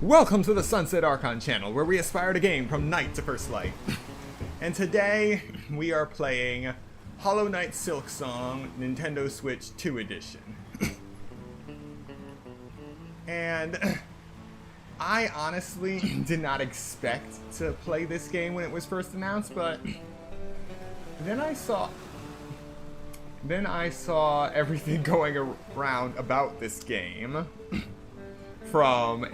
Welcome to the Sunset Archon channel, where we aspire to gain from night to first light. And today, we are playing Hollow Knight Silksong Nintendo Switch 2 Edition. And I honestly did not expect to play this game when it was first announced, but then I saw everything going around about this game, from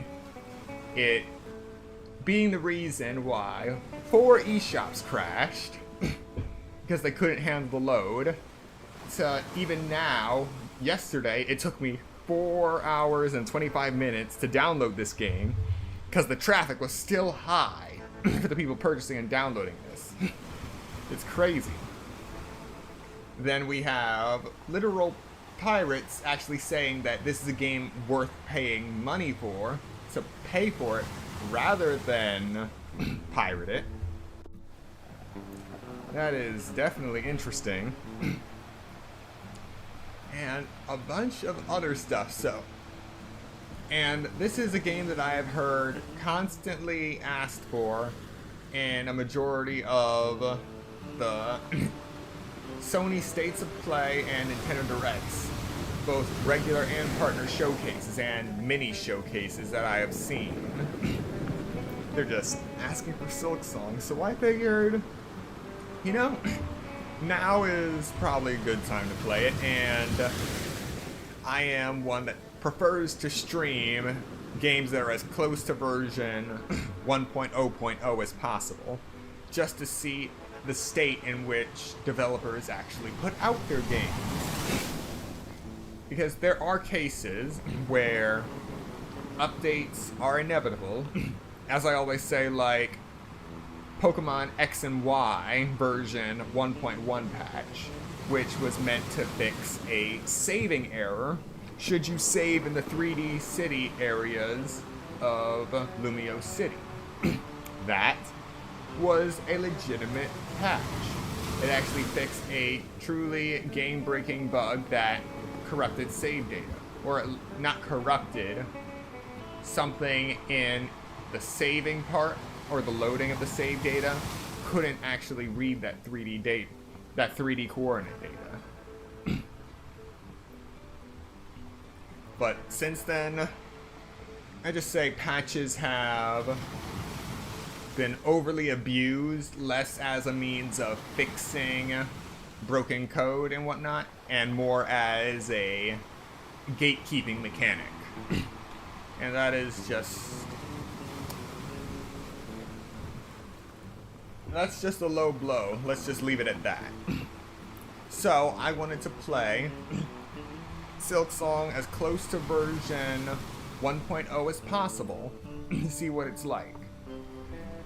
it being the reason why 4 eShops crashed because they couldn't handle the load, to even now, yesterday, it took me 4 hours and 25 minutes to download this game because the traffic was still high for the people purchasing and downloading this. It's crazy. Then we have literal pirates actually saying that this is a game worth paying money for, to pay for it rather than pirate it. That is definitely interesting. And a bunch of other stuff. And this is a game that I have heard constantly asked for in a majority of the Sony States of Play and Nintendo Directs, both regular and partner showcases and mini showcases that I have seen. They're just asking for Silksong, so I figured, you know, now is probably a good time to play it, and I am one that prefers to stream games that are as close to version 1.0.0 as possible, just to see the state in which developers actually put out their games. Because there are cases where updates are inevitable, as I always say, like Pokemon X and Y version 1.1 patch, which was meant to fix a saving error should you save in the 3D city areas of Lumio City. That was a legitimate patch. It actually fixed a truly game-breaking bug that corrupted save data. Or not corrupted, something in the saving part, or the loading of the save data, couldn't actually read that 3D data, that 3D coordinate data. But since then, I just say patches have been overly abused, less as a means of fixing broken code and whatnot, and more as a gatekeeping mechanic. And that is just... that's just a low blow. Let's just leave it at that. So, I wanted to play Silksong as close to version 1.0 as possible, to see what it's like.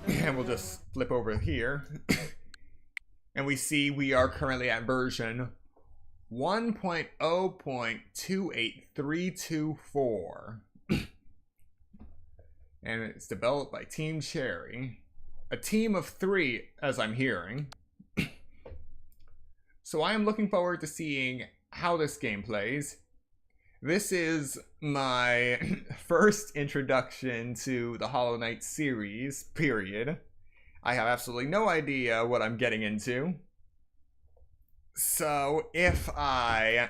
And we'll just flip over here. And we see we are currently at version 1.0.28324. And it's developed by Team Cherry. A team of 3, as I'm hearing. So I am looking forward to seeing how this game plays. This is my first introduction to the Hollow Knight series, period. I have absolutely no idea what I'm getting into. So if I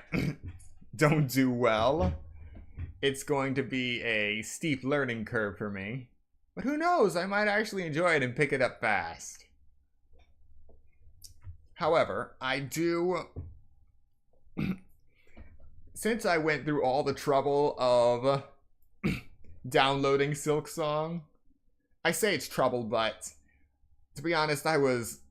don't do well, it's going to be a steep learning curve for me. But who knows, I might actually enjoy it and pick it up fast. However, I do... since I went through all the trouble of downloading Silksong, I say it's trouble, but to be honest, I was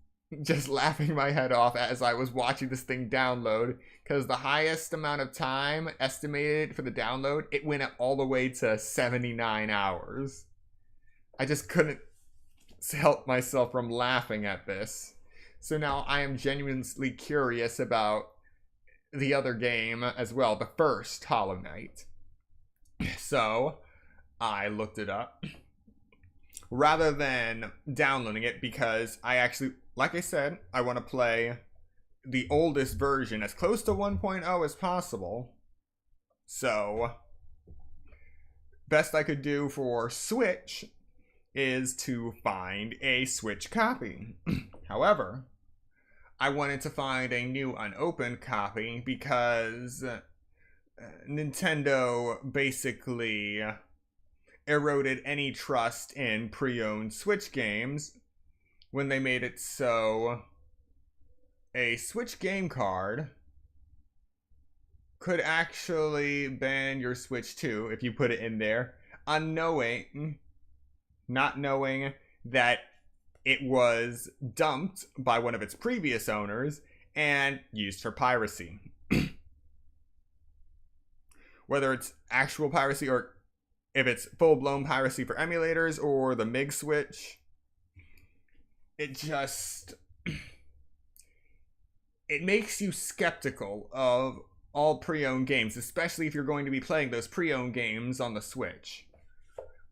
just laughing my head off as I was watching this thing download, because the highest amount of time estimated for the download, it went up all the way to 79 hours. I just couldn't help myself from laughing at this. So now I am genuinely curious about the other game as well, the first Hollow Knight. So I looked it up rather than downloading it, because I actually, like I said, I want to play the oldest version as close to 1.0 as possible. So best I could do for Switch is to find a Switch copy. However, I wanted to find a new unopened copy because Nintendo basically eroded any trust in pre-owned Switch games when they made it so a Switch game card could actually ban your Switch 2 if you put it in there, not knowing that it was dumped by one of its previous owners and used for piracy. Whether it's actual piracy or if it's full-blown piracy for emulators or the MIG Switch, it makes you skeptical of all pre-owned games, especially if you're going to be playing those pre-owned games on the Switch.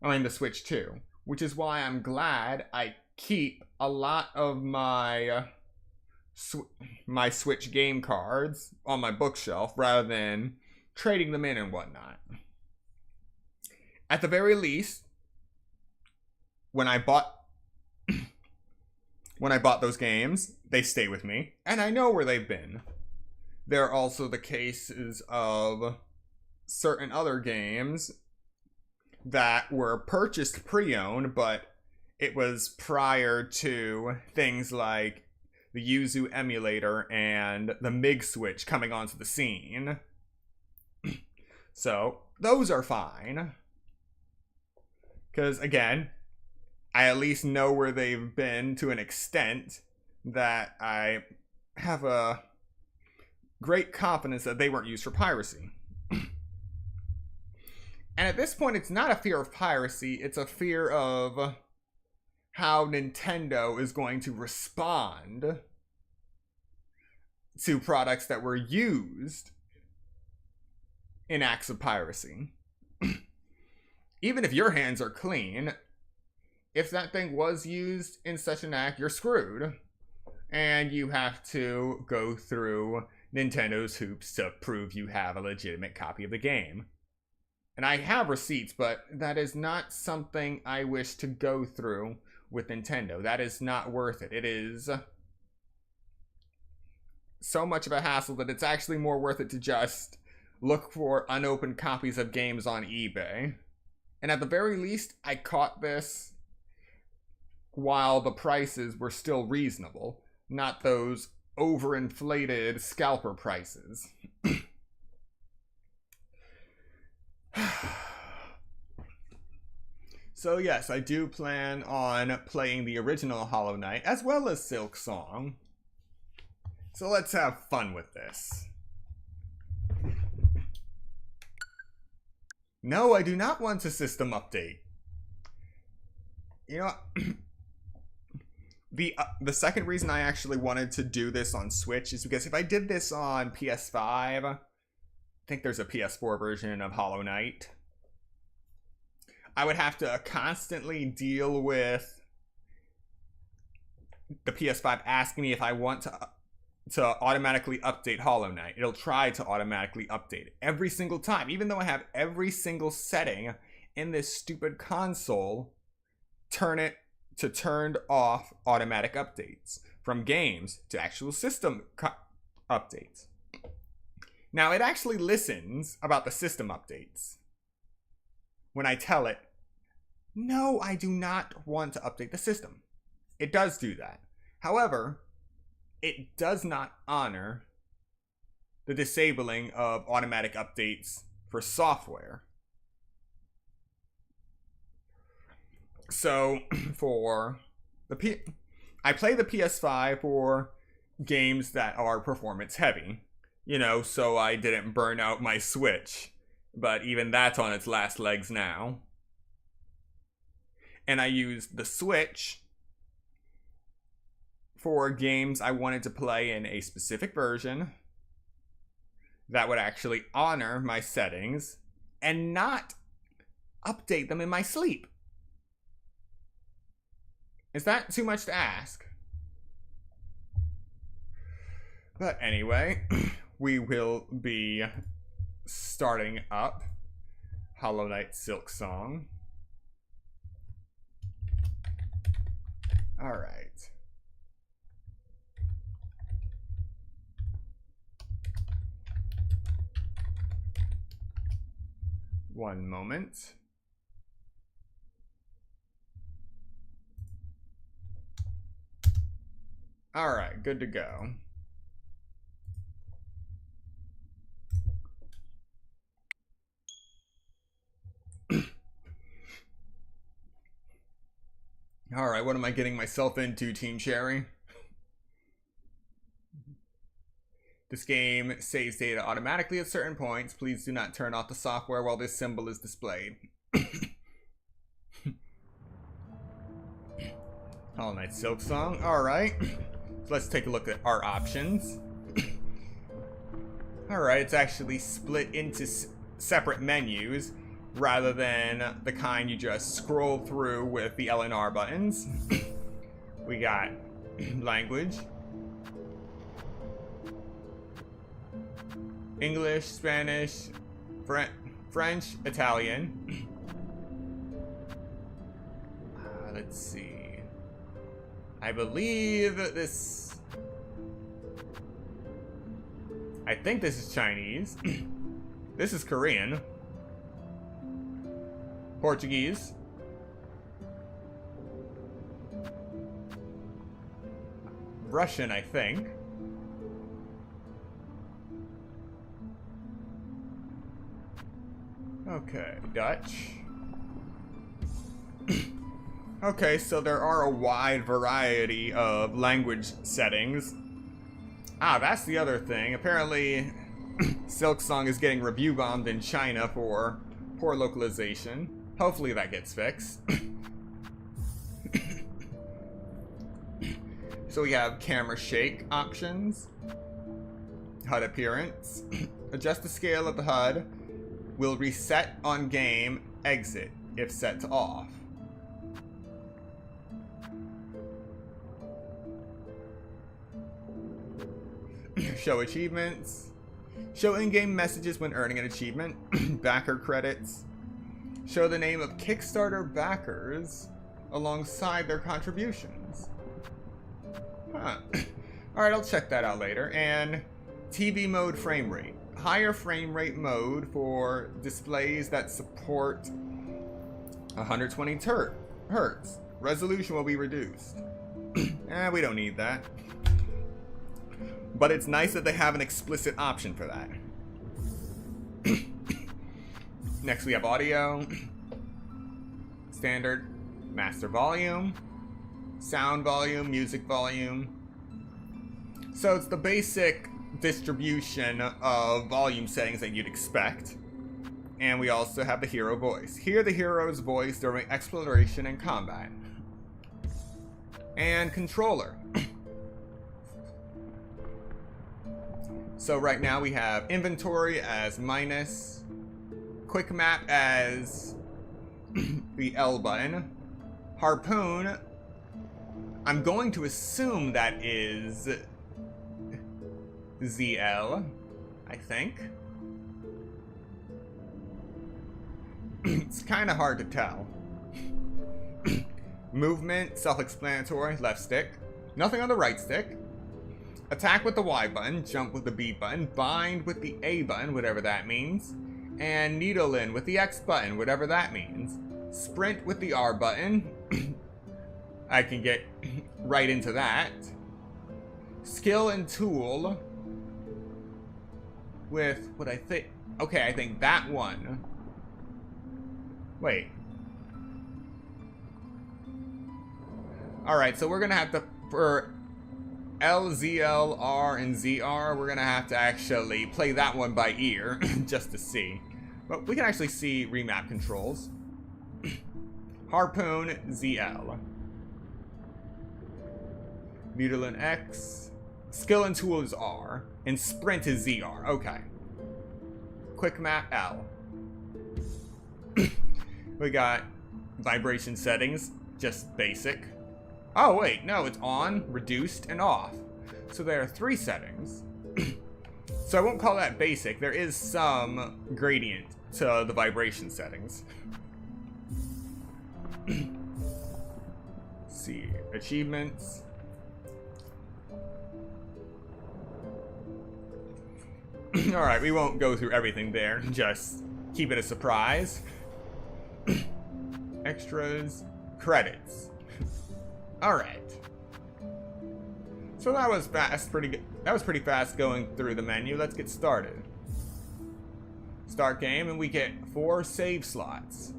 I mean, the Switch 2. Which is why I'm glad I keep a lot of my Switch game cards on my bookshelf rather than trading them in and whatnot. At the very least, when I bought those games, they stay with me, and I know where they've been. There are also the cases of certain other games that were purchased pre-owned, but it was prior to things like the Yuzu emulator and the MIG Switch coming onto the scene. So, those are fine. Because, again, I at least know where they've been to an extent that I have a great confidence that they weren't used for piracy. And at this point, it's not a fear of piracy, it's a fear of how Nintendo is going to respond to products that were used in acts of piracy. Even if your hands are clean, if that thing was used in such an act, you're screwed. And you have to go through Nintendo's hoops to prove you have a legitimate copy of the game. And I have receipts, but that is not something I wish to go through with Nintendo. That is not worth it. It is so much of a hassle that it's actually more worth it to just look for unopened copies of games on eBay. And at the very least, I caught this while the prices were still reasonable, not those overinflated scalper prices. So yes, I do plan on playing the original Hollow Knight as well as Silksong. So let's have fun with this. No, I do not want a system update. You know, the second reason I actually wanted to do this on Switch is because if I did this on PS5, I think there's a PS4 version of Hollow Knight, I would have to constantly deal with the PS5 asking me if I want to automatically update Hollow Knight. It'll try to automatically update it every single time, even though I have every single setting in this stupid console turned off automatic updates, from games to actual system updates. Now, it actually listens about the system updates when I tell it, no, I do not want to update the system. It does do that. However, it does not honor the disabling of automatic updates for software. So, I play the PS5 for games that are performance heavy, so I didn't burn out my Switch. But even that's on its last legs now. And I used the Switch for games I wanted to play in a specific version that would actually honor my settings and not update them in my sleep. Is that too much to ask? But anyway, we will be starting up Hollow Knight Silksong. All right. One moment. All right, good to go. All right, what am I getting myself into, Team Cherry? This game saves data automatically at certain points. Please do not turn off the software while this symbol is displayed. Hollow Knight Silksong. Alright. So let's take a look at our options. Alright, it's actually split into separate menus rather than the kind you just scroll through with the L and R buttons. We got language. English, Spanish, French, Italian. Let's see. I believe this... I think this is Chinese. This is Korean. Portuguese. Russian, I think. Okay, Dutch. Okay, so there are a wide variety of language settings. Ah, that's the other thing. Apparently, Silksong is getting review bombed in China for poor localization. Hopefully that gets fixed. So we have camera shake options. HUD appearance. Adjust the scale of the HUD. Will reset on game, exit if set to off. Show achievements. Show in-game messages when earning an achievement. Backer credits. Show the name of Kickstarter backers alongside their contributions. Huh. Alright, I'll check that out later. And TV mode frame rate. Higher frame rate mode for displays that support 120 hertz. Resolution will be reduced. We don't need that. But it's nice that they have an explicit option for that. Next we have audio. Standard. Master volume. Sound volume. Music volume. So it's the basic distribution of volume settings that you'd expect. And we also have the hero voice. Hear the hero's voice during exploration and combat. And controller. So right now we have inventory as minus, quick map as the L button, harpoon, I'm going to assume that is ZL, I think. It's kind of hard to tell. Movement, self-explanatory, left stick. Nothing on the right stick. Attack with the Y button, jump with the B button, bind with the A button, whatever that means. And needle in with the X button, whatever that means. Sprint with the R button. I can get right into that. Skill and tool with what I think. Okay, I think that one. Wait. Alright, so we're gonna have to, for L, ZL, R, and ZR, we're gonna have to actually play that one by ear, just to see. But we can actually see remap controls. Harpoon, ZL. Needle and X. Skill and tool is R. And sprint is ZR. Okay. Quick map, L. We got vibration settings, just basic. Oh wait, no, it's on, reduced, and off. So there are 3 settings. So I won't call that basic. There is some gradient to the vibration settings. See, achievements. Alright, we won't go through everything there, just keep it a surprise. Extras, credits. Alright. So that was fast, pretty good. That was pretty fast going through the menu. Let's get started. Start game, and we get 4 save slots.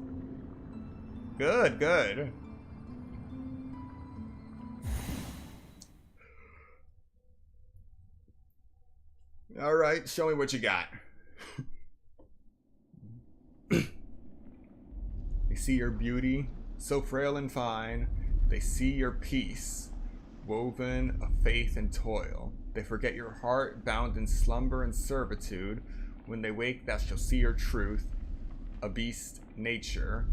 Good, good. Alright, show me what you got. They see your beauty, so frail and fine. They see your peace, woven of faith and toil. They forget your heart, bound in slumber and servitude. When they wake, thou shalt see your truth, a beast nature,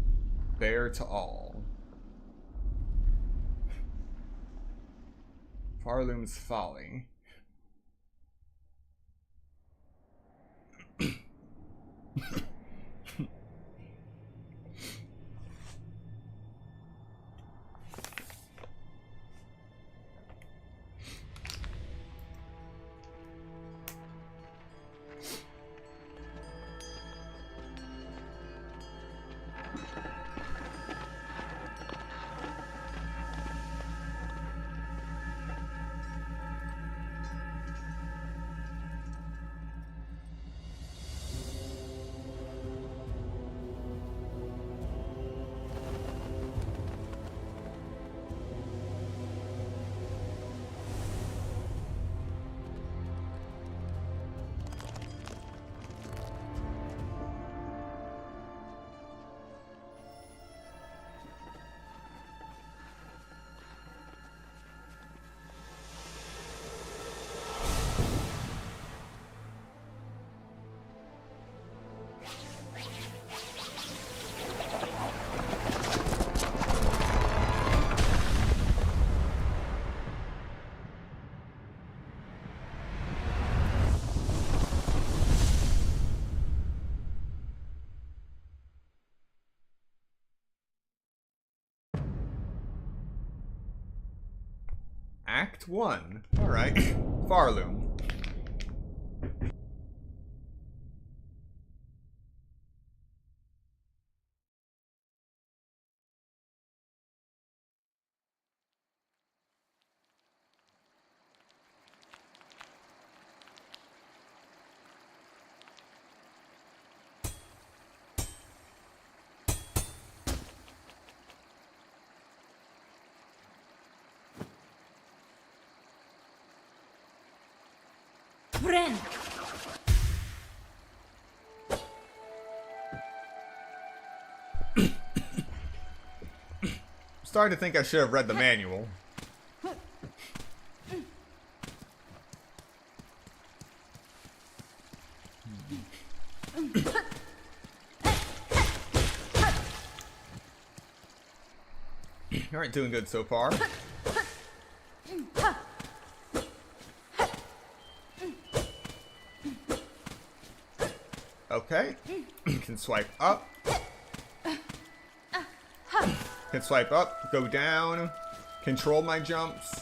bare to all. Farloom's folly. Act 1. Alright. Farloom. Friend. Starting to think I should have read the manual. Alright, doing good so far. Okay. Can swipe up. Can swipe up, go down, control my jumps.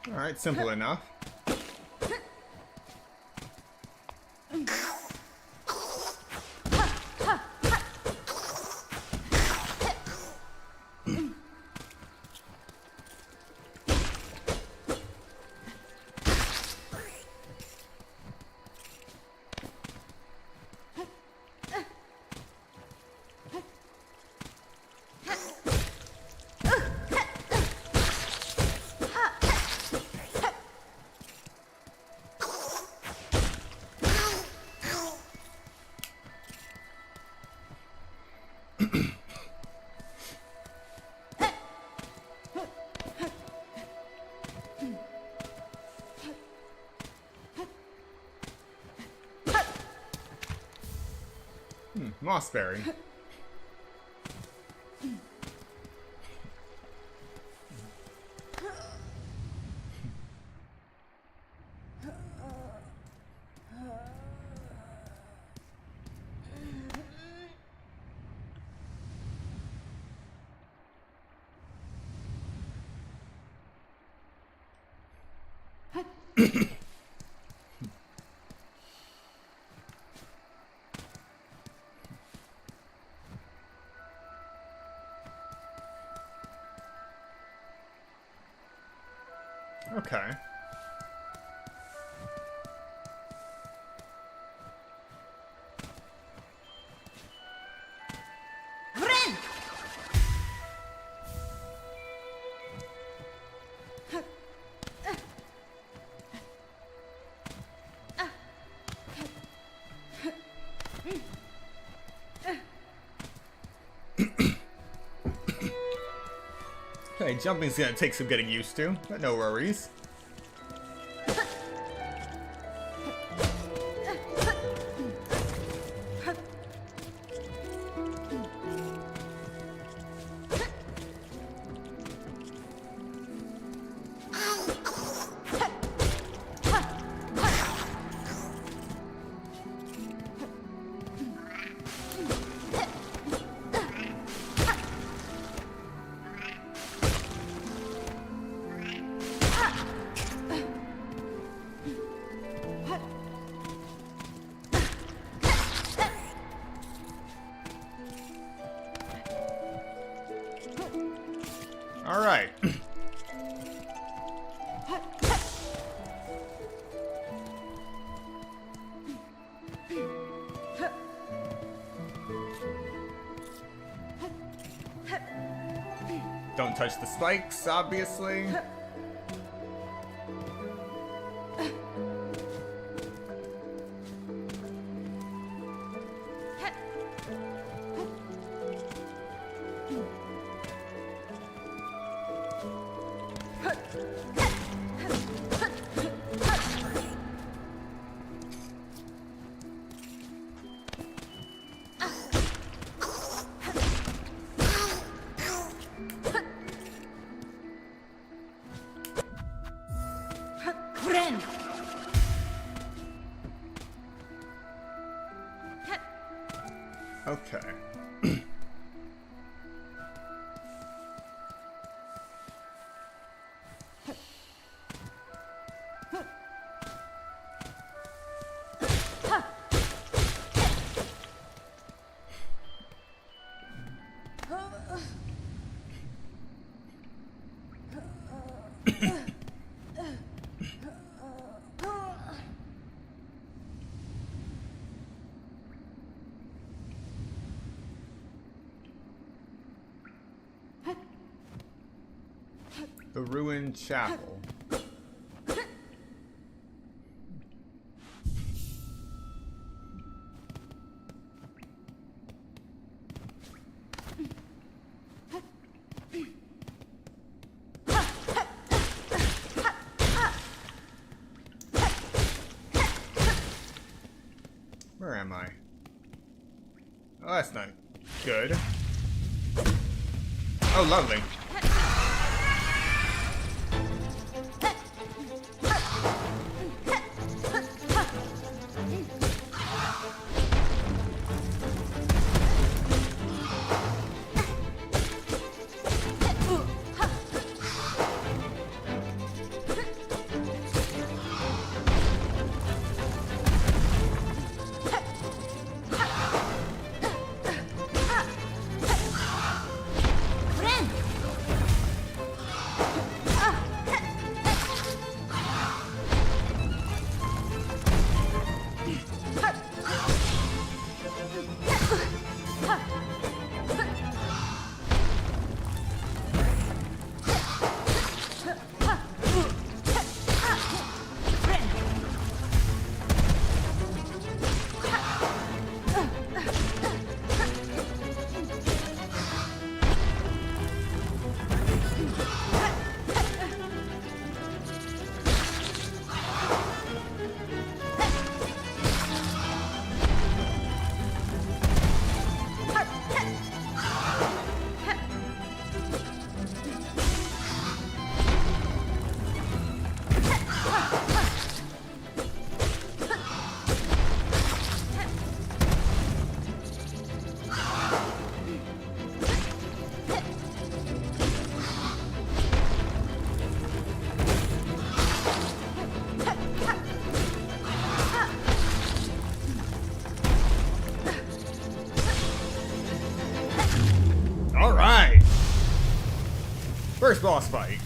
Alright, simple enough. Mossberry. Okay. Okay, jumping's gonna take some getting used to, but no worries. All right. Don't touch the spikes, obviously. Okay. The ruined chapel. Where am I? Oh, that's not good. Oh, lovely. First boss fight.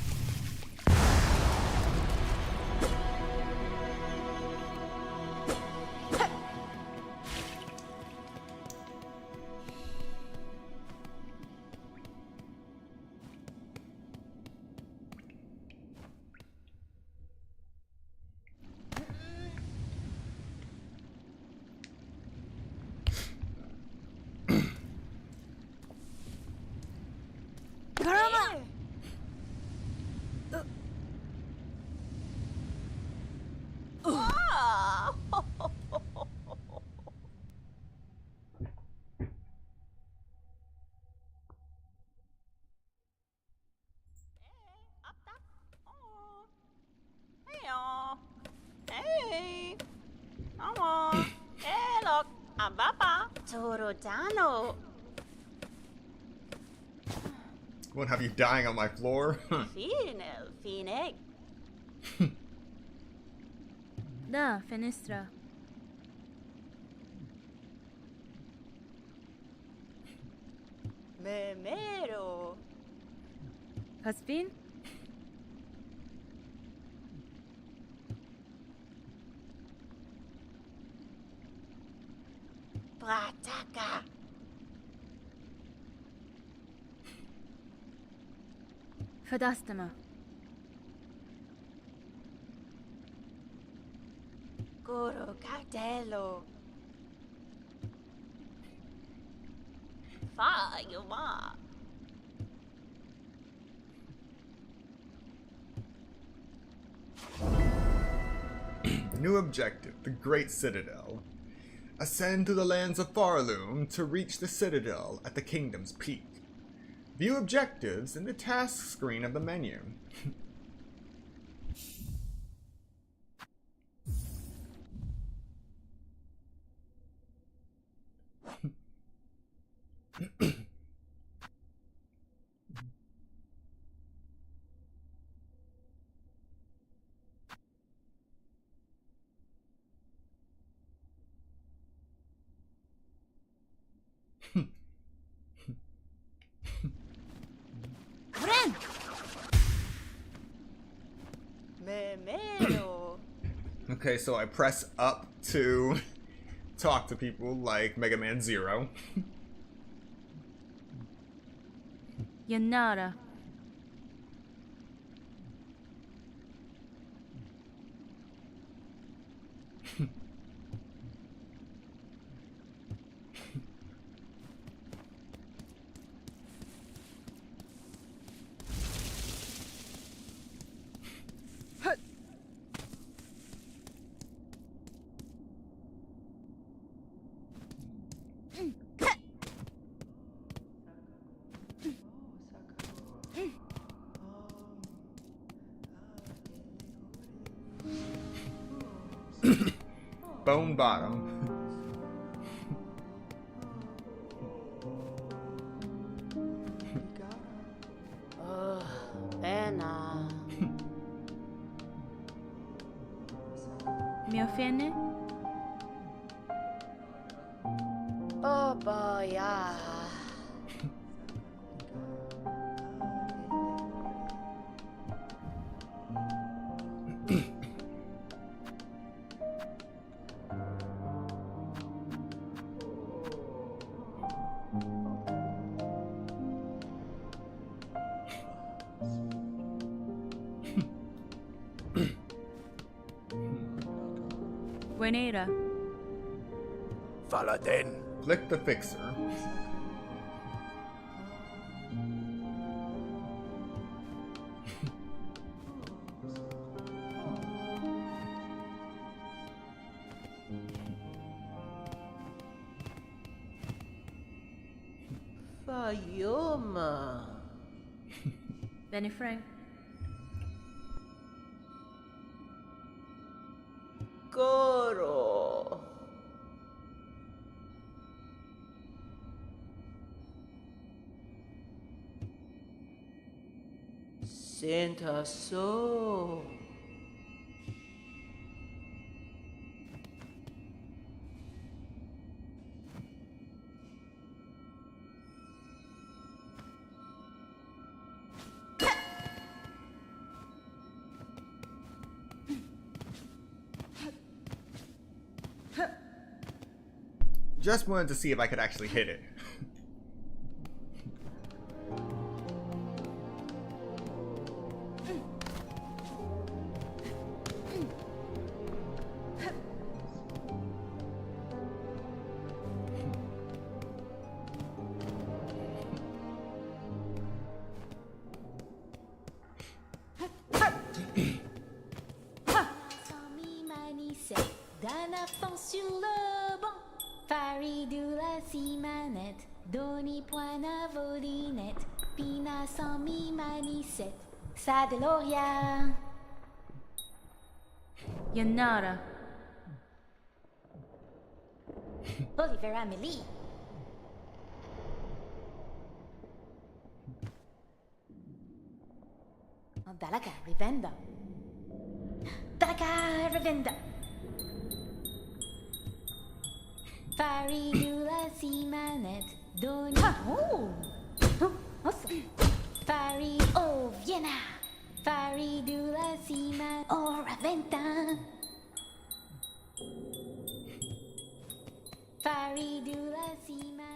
Hey, Mama. Hey, look, I'm Papa. Torodano. Won't have you dying on my floor. Fine. Da, fenestra. Memero. Kaspin? Prataka. Fadastama. Goro Cardello. Fa, you ma. New objective, the Great Citadel. Ascend to the lands of Farloom to reach the Citadel at the Kingdom's peak. View objectives in the task screen of the menu. Ren! Memero. Okay, so I press up to talk to people like Mega Man Zero. Yanara. Bone Bottom. Pena. Mi offende? Baba, yeah. Buenera. Faladin. Click the fixer. Fayuma. Benny Frank. Goro. Santa So. Just wanted to see if I could actually hit it. D'un affant sur le banc, Faridula si manette, Doni point à volinette, Pina sans mi manisette, sa Deloria. Yanara. Oliver Amelie. Dalaga Rivenda. Dalaga Rivenda. Faridula si manette, Doni. Oh! Awesome. Farid, oh, Vienna. Faridula si manette, oh, Raventa. Faridula si manette.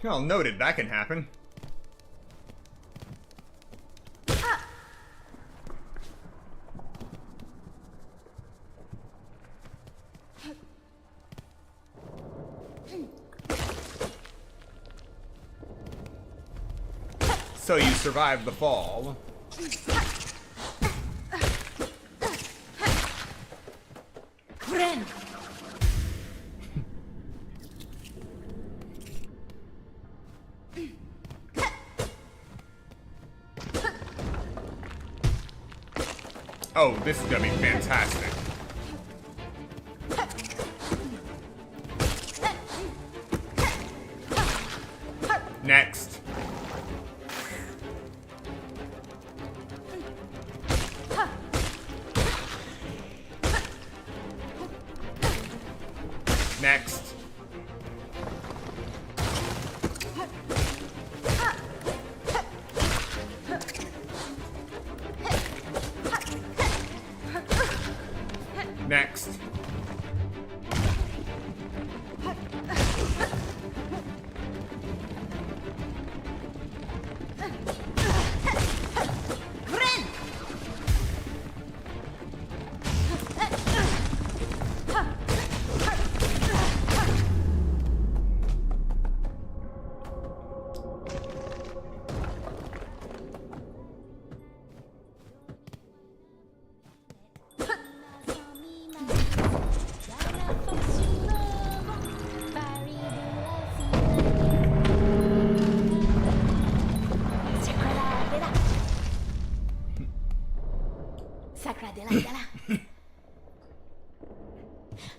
Well, noted, that can happen. So you survived the fall. Ren. Oh, this is gonna be fantastic. Next. Next. Next.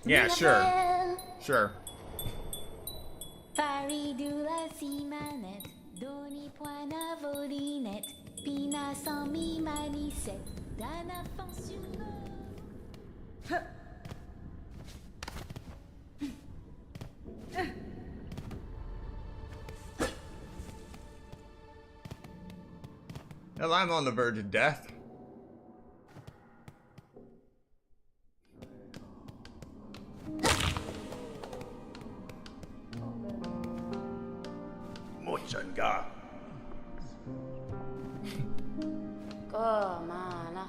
Yeah, sure. Sure. Faridula si manette, Doni point à volinette, Pina sans mi manisette, d'un affant sur le... Hell, I'm on the verge of death. Mochanga. Comana.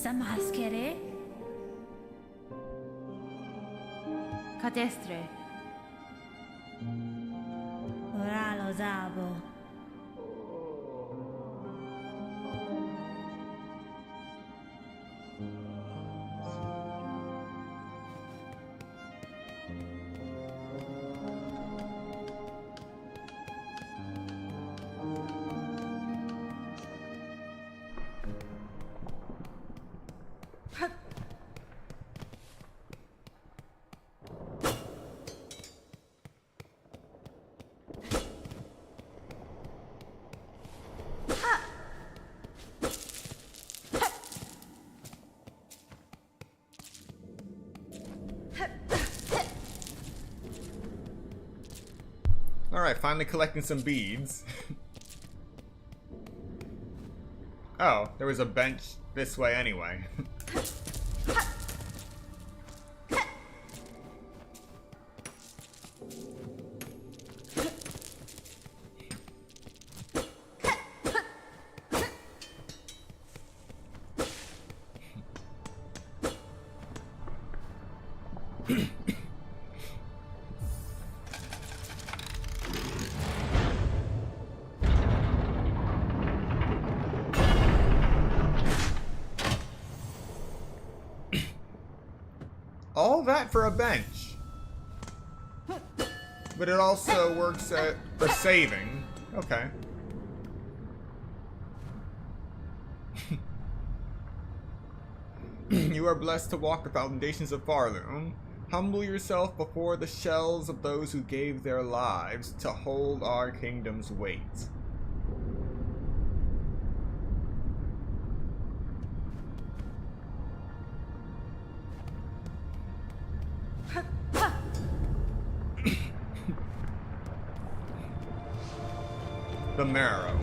さますけれ Catestre. オラロザーボ Alright, finally collecting some beads. Oh, there was a bench this way anyway. All that for a bench. But it also works for saving. Okay. You are blessed to walk the foundations of Farloom. Humble yourself before the shells of those who gave their lives to hold our kingdom's weight. The marrow.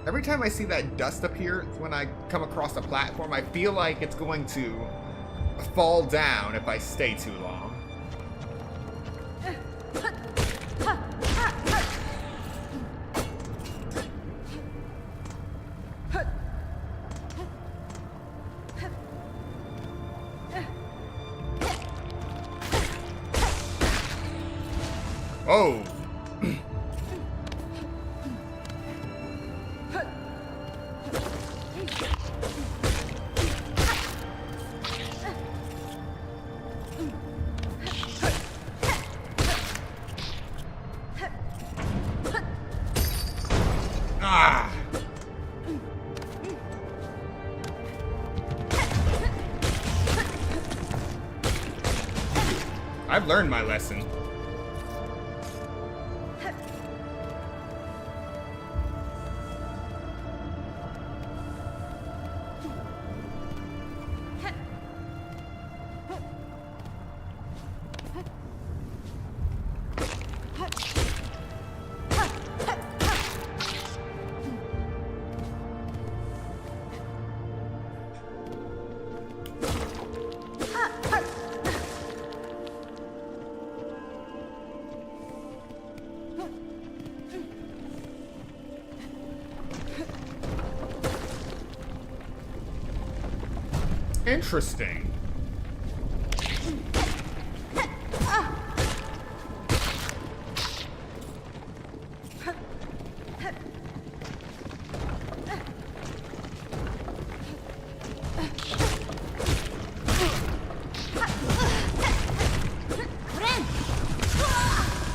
Every time I see that dust appear when I come across a platform, I feel like it's going to fall down if I stay too long. Oh! Ah! I've learned my lesson. Interesting.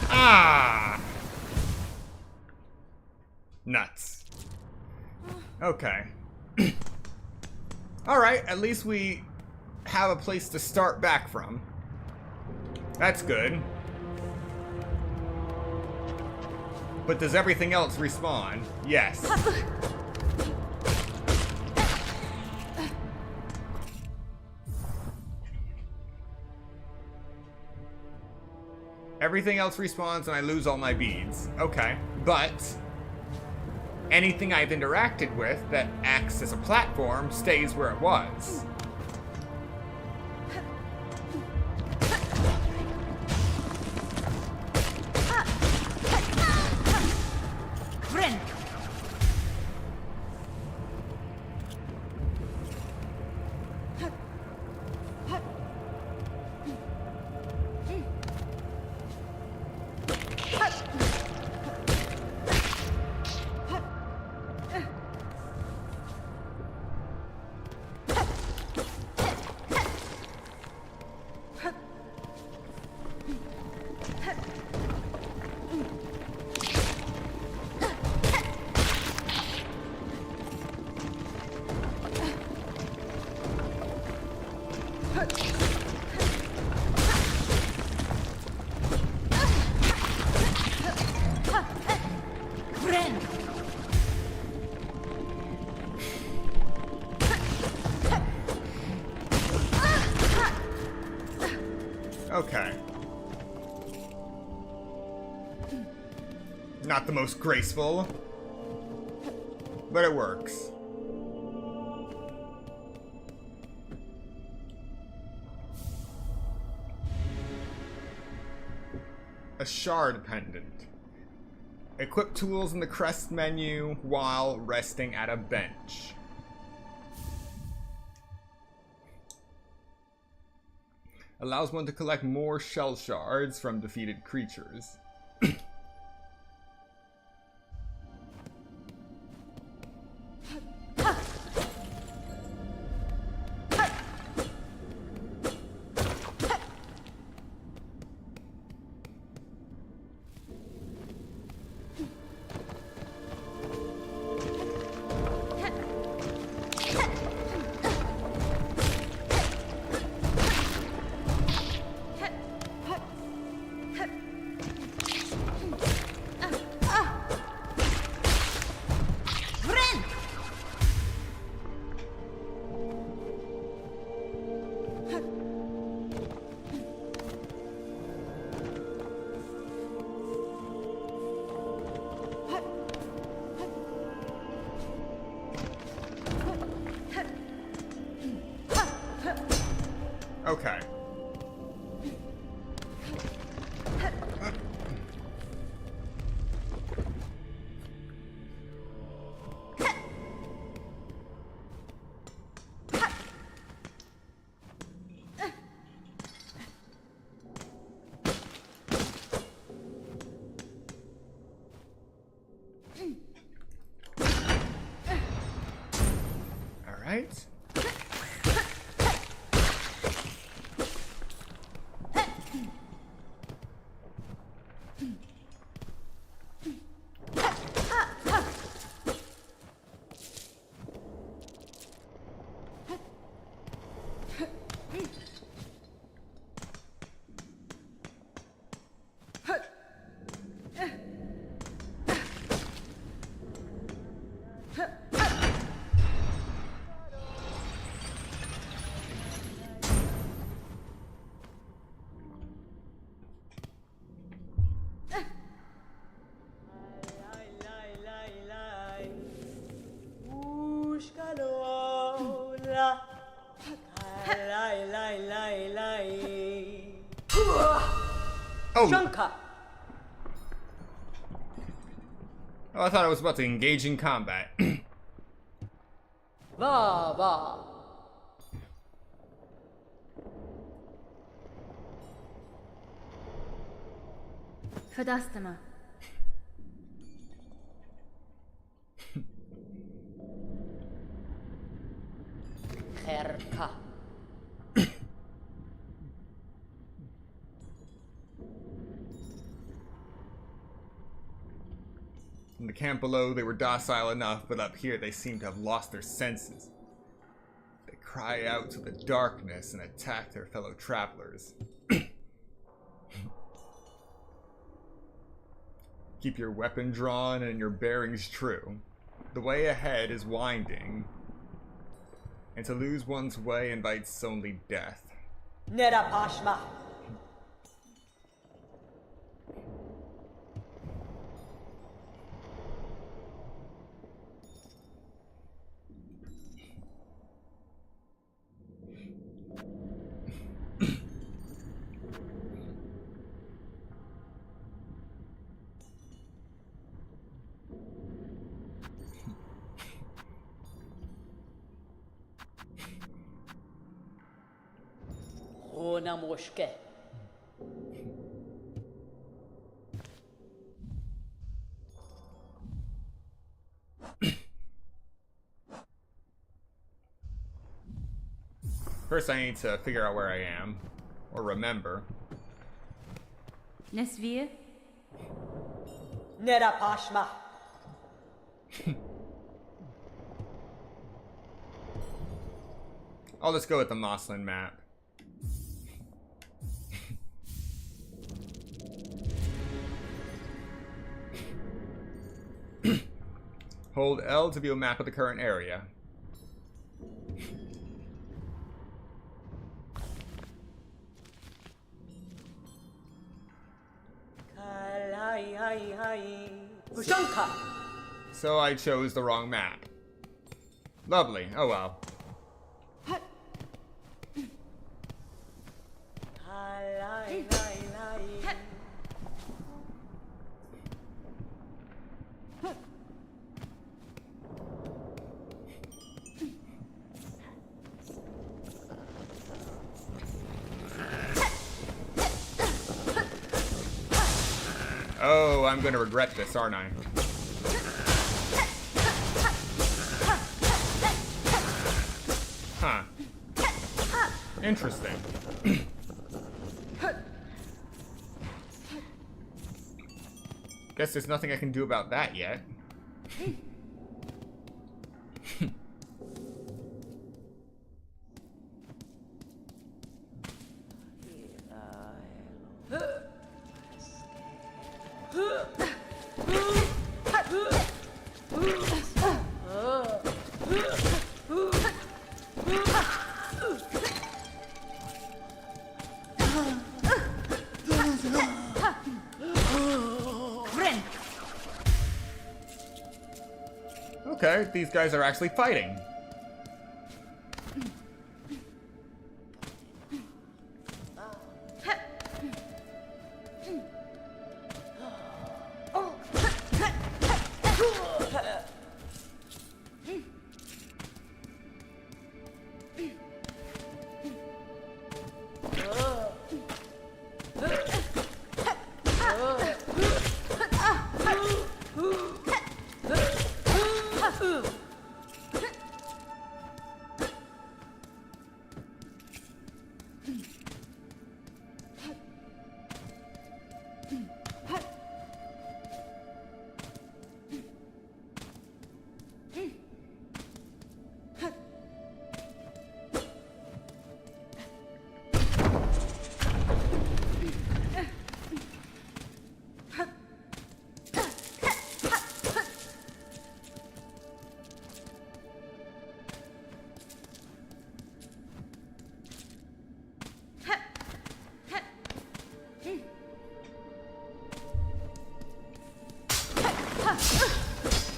Ah! Nuts. Okay. Alright, at least we have a place to start back from. That's good. But does everything else respawn? Yes. Everything else respawns and I lose all my beads. Okay, but anything I've interacted with that acts as a platform stays where it was. Okay. Not the most graceful, but it works. A shard pendant. Equip tools in the crest menu while resting at a bench. Allows one to collect more shell shards from defeated creatures. Okay. All right. Oh. Oh, I thought I was about to engage in combat. Va va. Predecessor. Herka. In the camp below, they were docile enough, but up here they seem to have lost their senses. They cry out to the darkness and attack their fellow travelers. Keep your weapon drawn and your bearings true. The way ahead is winding, and to lose one's way invites only death. Nera pashma. Ona moshke. First I need to figure out where I am, or remember. Nesvir. Nera pashma. I'll just go with the Moslin map. Hold L to view a map of the current area. Pushanka. So I chose the wrong map. Lovely. Oh well. Oh, I'm gonna regret this, aren't I? Huh. Interesting. Guess there's nothing I can do about that yet. Okay, these guys are actually fighting.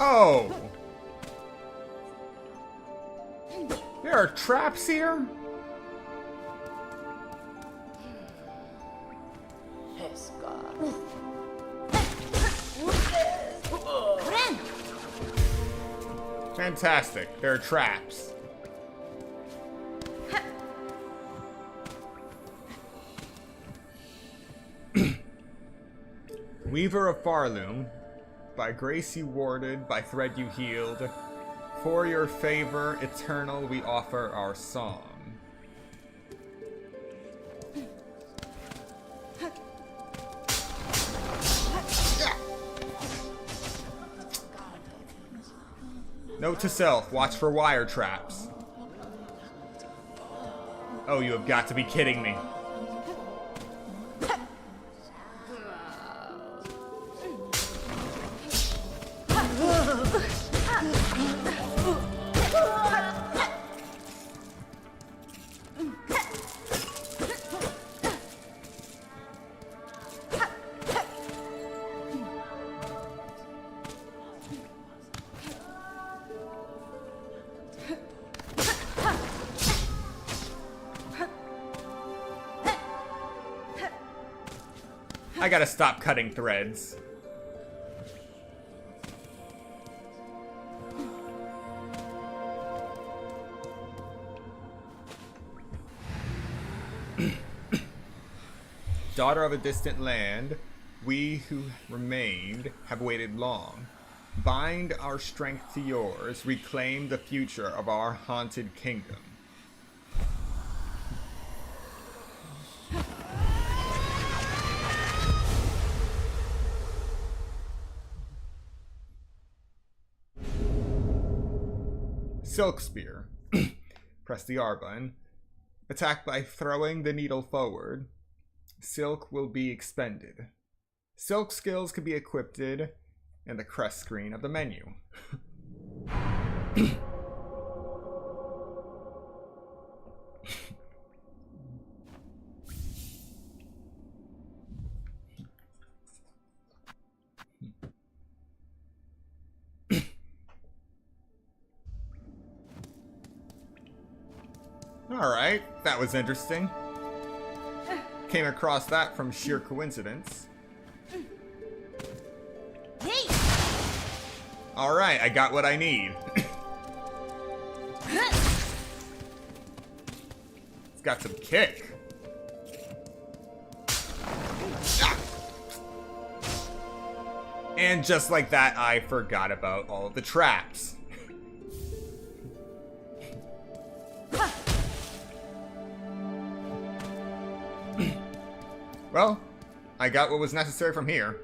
Oh! There are traps here? Fantastic. There are traps. Weaver of Farloom. By grace you warded, by thread you healed. For your favor eternal we offer our song. Note to self, watch for wire traps. Oh, you have got to be kidding me. I gotta stop cutting threads. Daughter of a distant land, we who remained have waited long. Bind our strength to yours, reclaim the future of our haunted kingdom. Silk Spear. Press the R button. Attack by throwing the needle forward. Silk will be expended. Silk skills can be equipped in the crest screen of the menu. Alright, that was interesting. Came across that from sheer coincidence. Hey! Alright, I got what I need. It's got some kick. Ah! And just like that, I forgot about all of the traps. Well, I got what was necessary from here.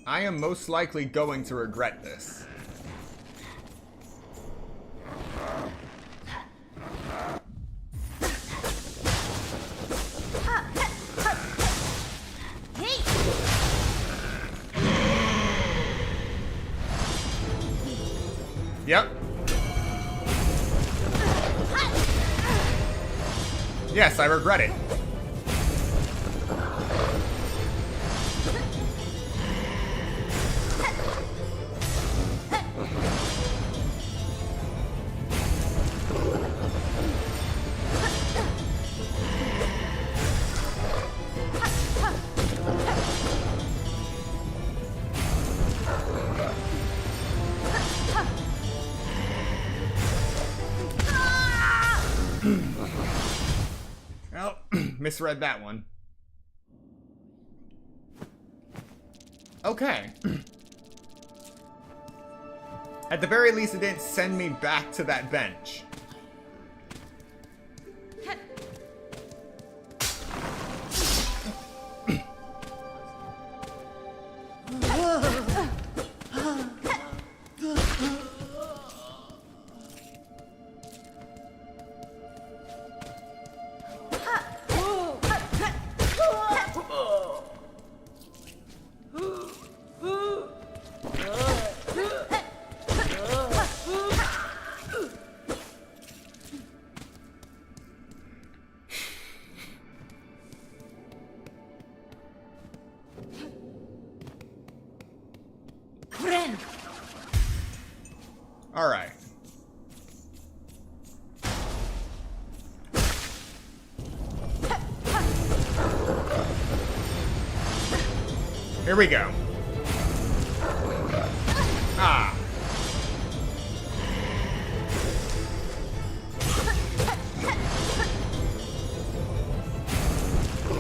I am most likely going to regret this. Hey! Yep. Yes, I regret it. Well, misread that one. Okay. At the very least, it didn't send me back to that bench. All right. Here we go. Ah.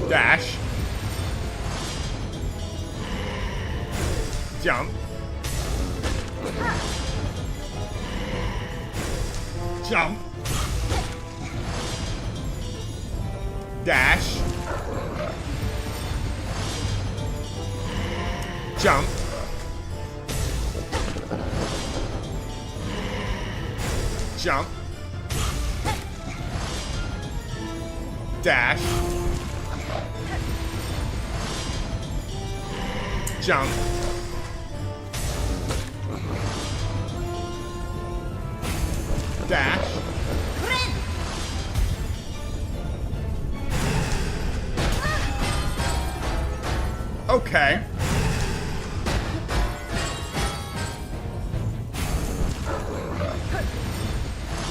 Dash. Jump. Jump. Dash. Jump. Jump. Dash. Jump. Dash. Okay.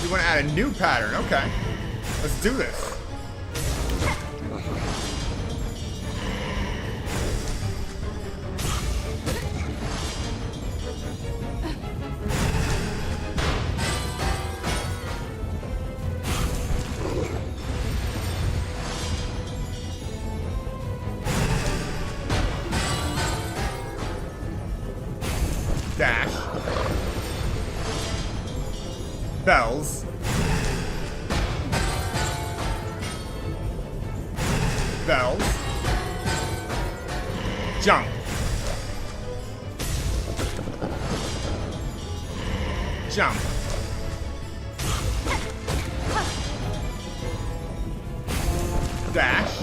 You want to add a new pattern? Okay. Let's do this. Dash. Bells. Bells. Jump. Jump. Dash.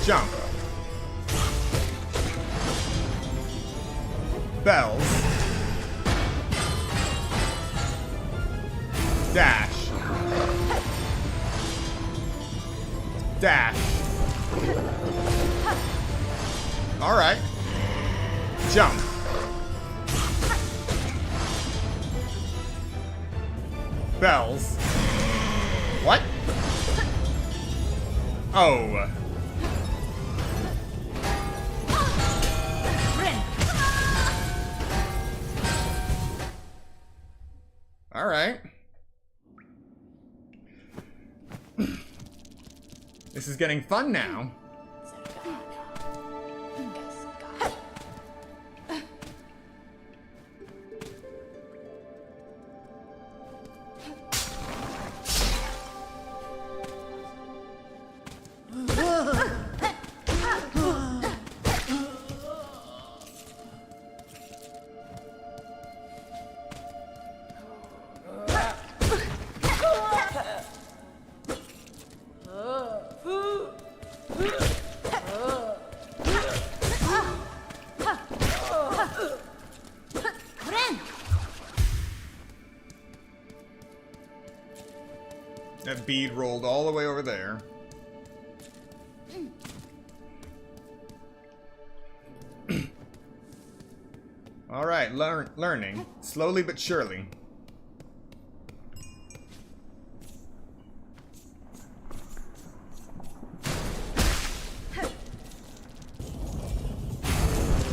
Jump. Bells. Dash. Dash. Alright. Jump. Bells. What? Oh. Alright. This is getting fun now. That bead rolled all the way over there. All right, learning slowly but surely.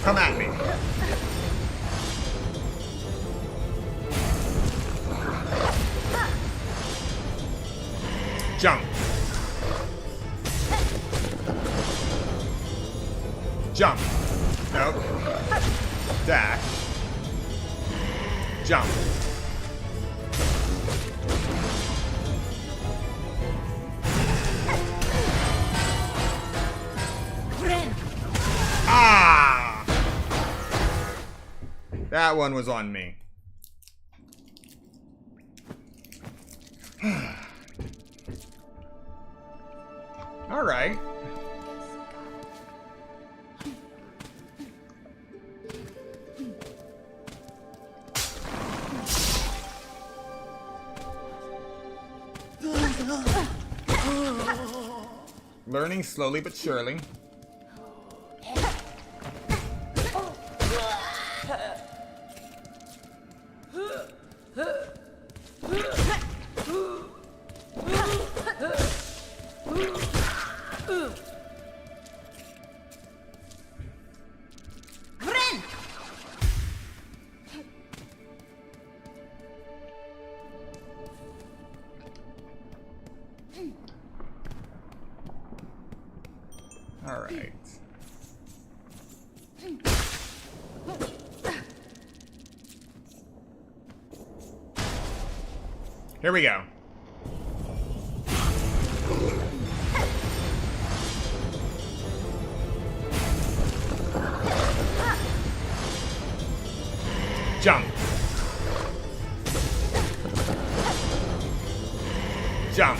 Come at me. Jump. Jump. Nope. Dash. Jump. Ah! That one was on me. All right. Learning slowly but surely. All right. Here we go. Jump. Jump.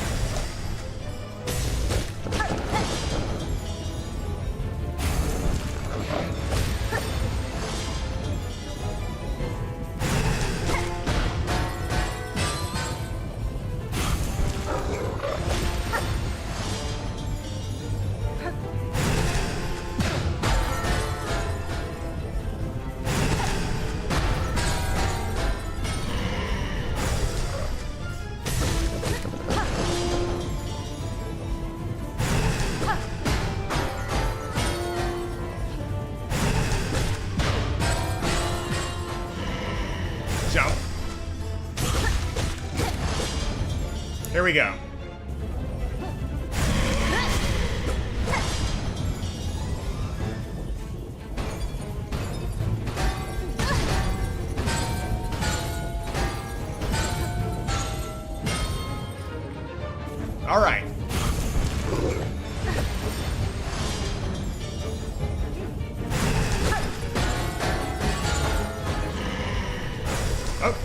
Jump. Here we go. All right. Oh.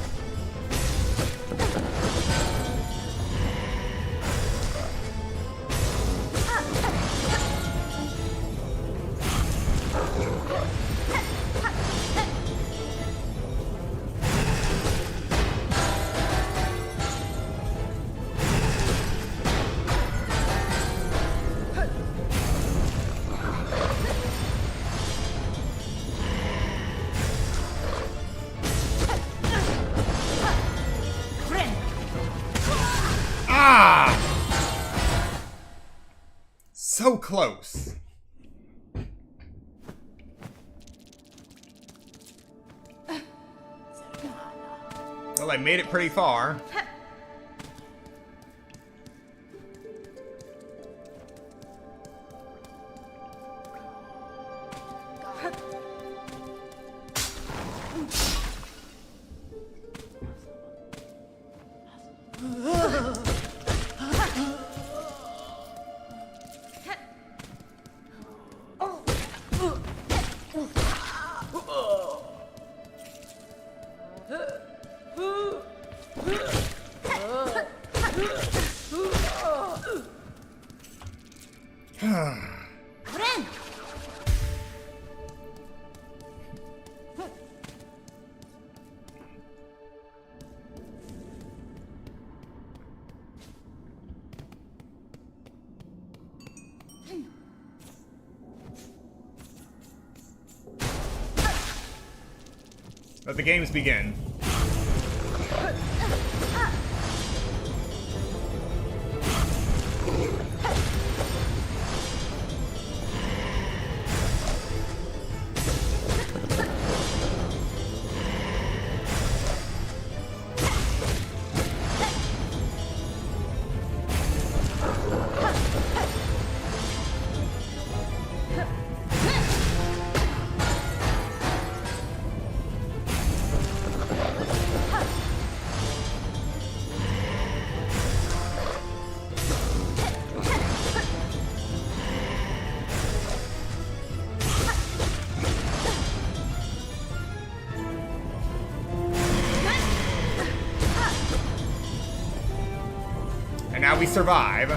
close. Well, I made it pretty far. Let the games begin. And now we survive.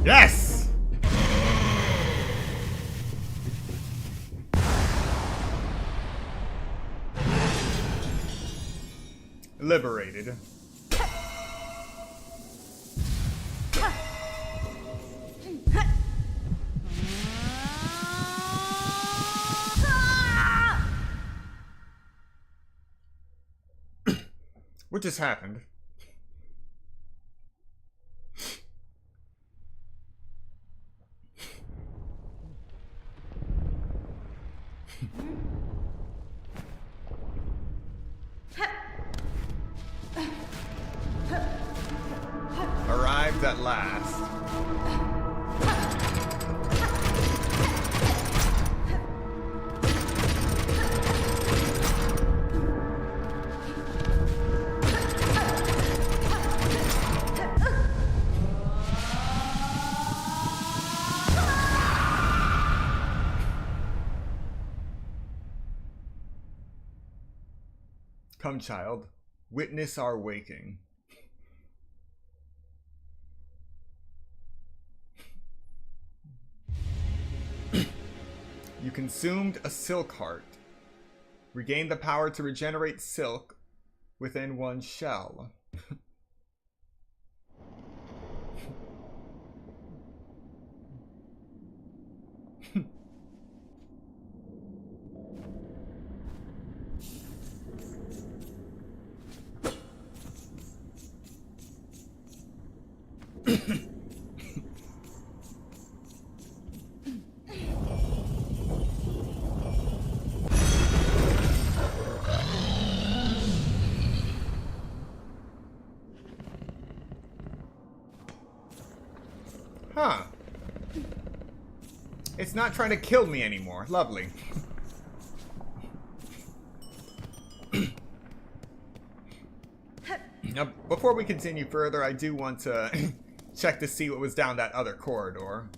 Yes! Liberated. What just happened? Arrived at last. Come, child, witness our waking. You consumed a silk heart. Regained the power to regenerate silk within one shell. Huh. It's not trying to kill me anymore. Lovely. Now, before we continue further, I do want to check to see what was down that other corridor.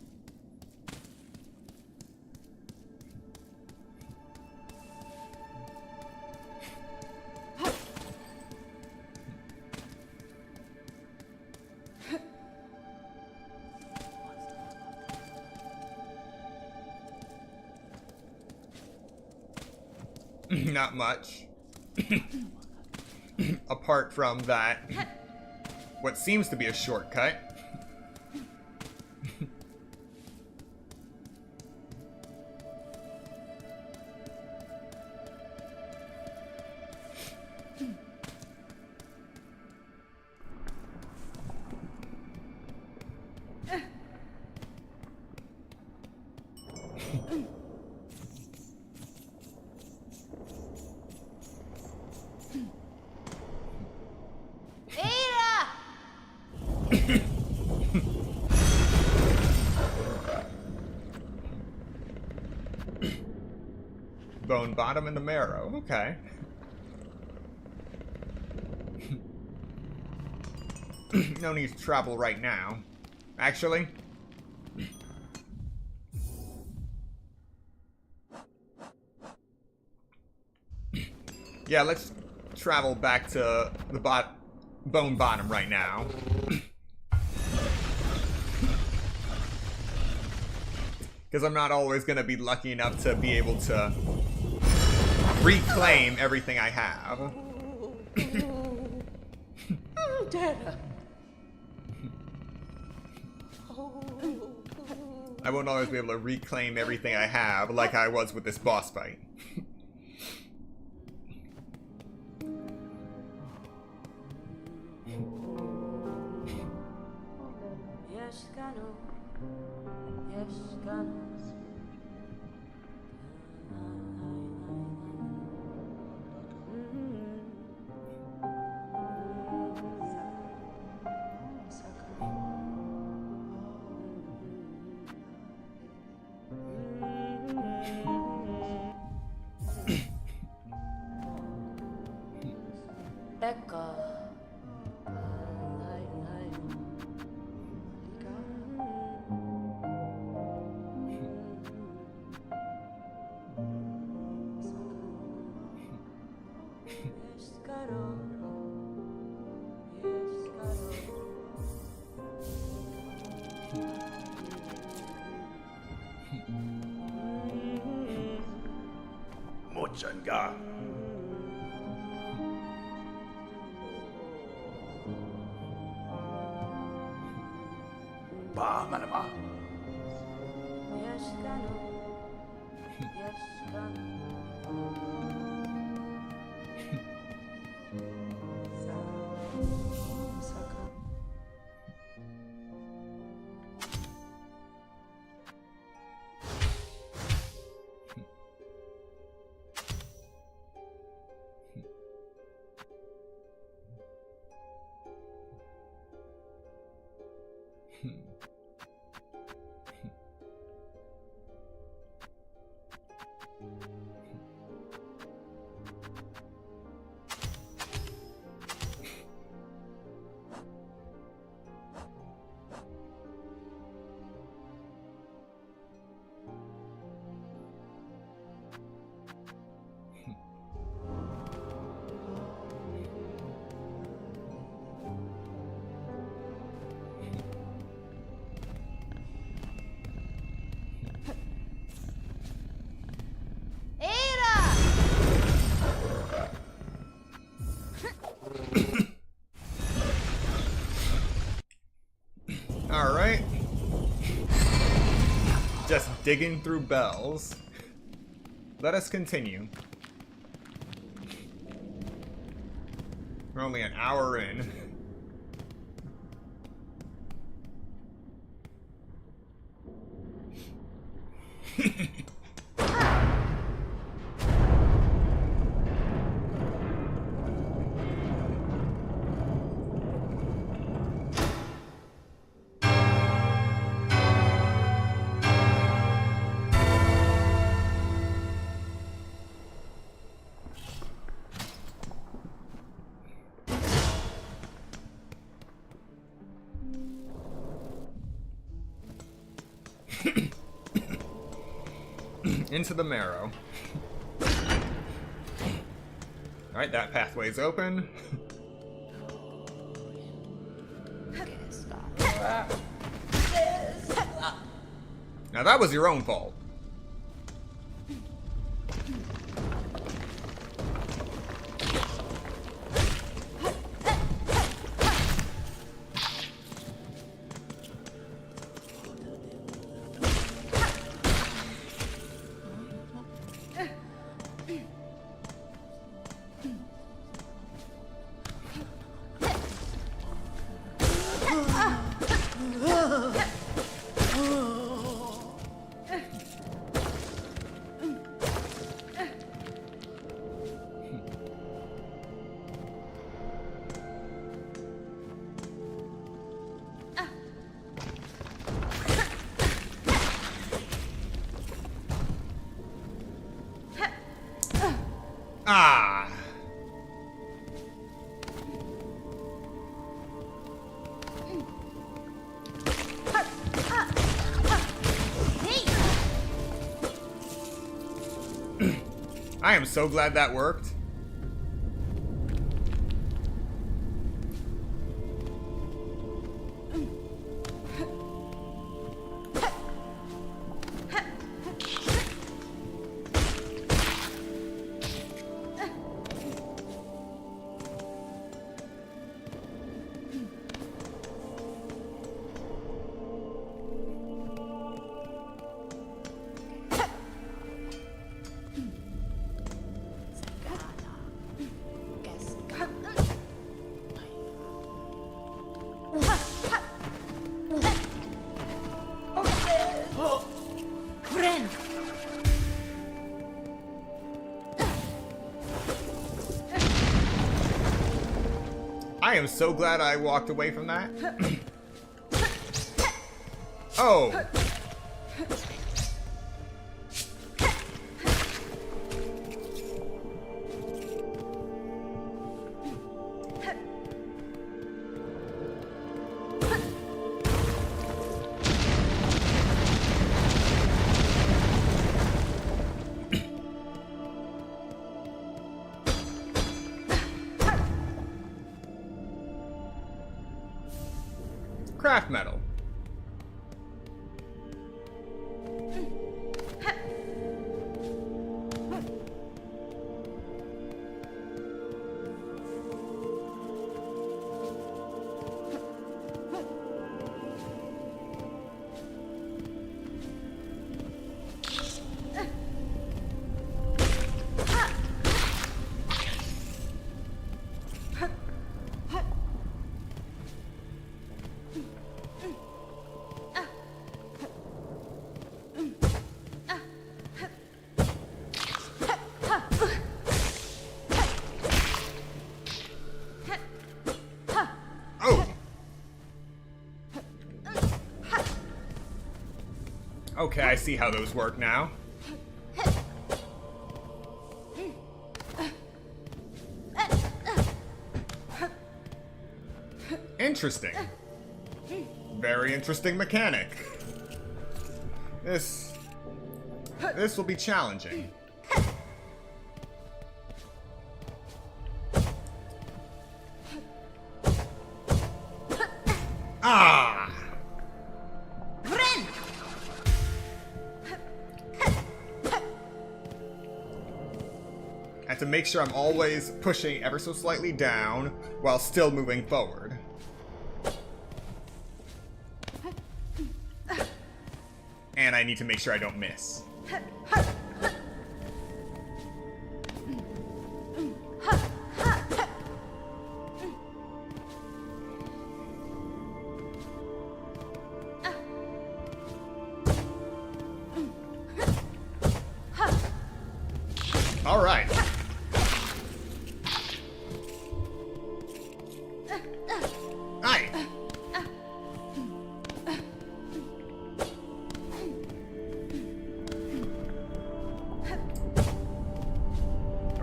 Not much. Apart from that, what seems to be a shortcut. Bone bottom and the marrow. Okay. No need to travel right now. Actually. Yeah, let's travel back to the bone bottom right now. Because I'm not always going to be lucky enough to be able to reclaim everything I have. I won't always be able to reclaim everything I have like I was with this boss fight. Mochanga. Ba manama. Alright. Just digging through bells. Let us continue. We're only an hour in. Into the marrow. Alright, that pathway's open. Now that was your own fault. Ah! I am so glad that worked. I am so glad I walked away from that. Oh! Craft metal. Oh! Okay, I see how those work now. Interesting. Very interesting mechanic. This will be challenging. Ah! I have to make sure I'm always pushing ever so slightly down while still moving forward. And I need to make sure I don't miss. All right. Aye.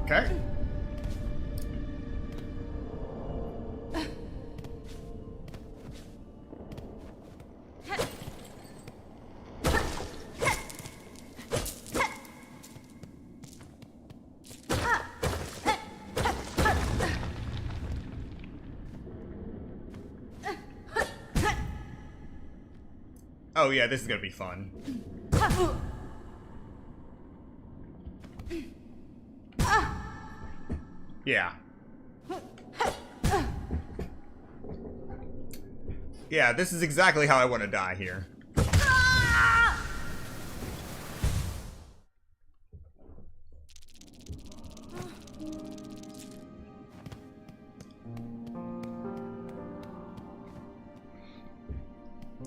Okay. Oh yeah, this is gonna be fun. Yeah. Yeah, this is exactly how I want to die here.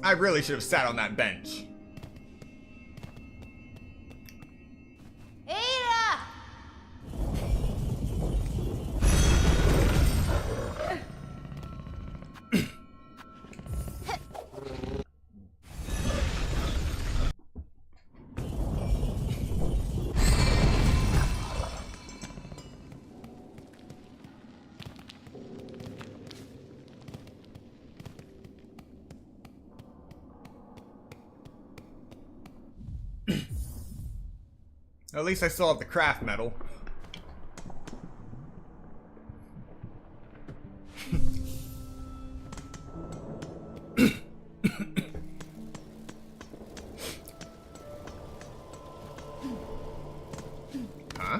I really should have sat on that bench. At least I still have the craft medal. Huh?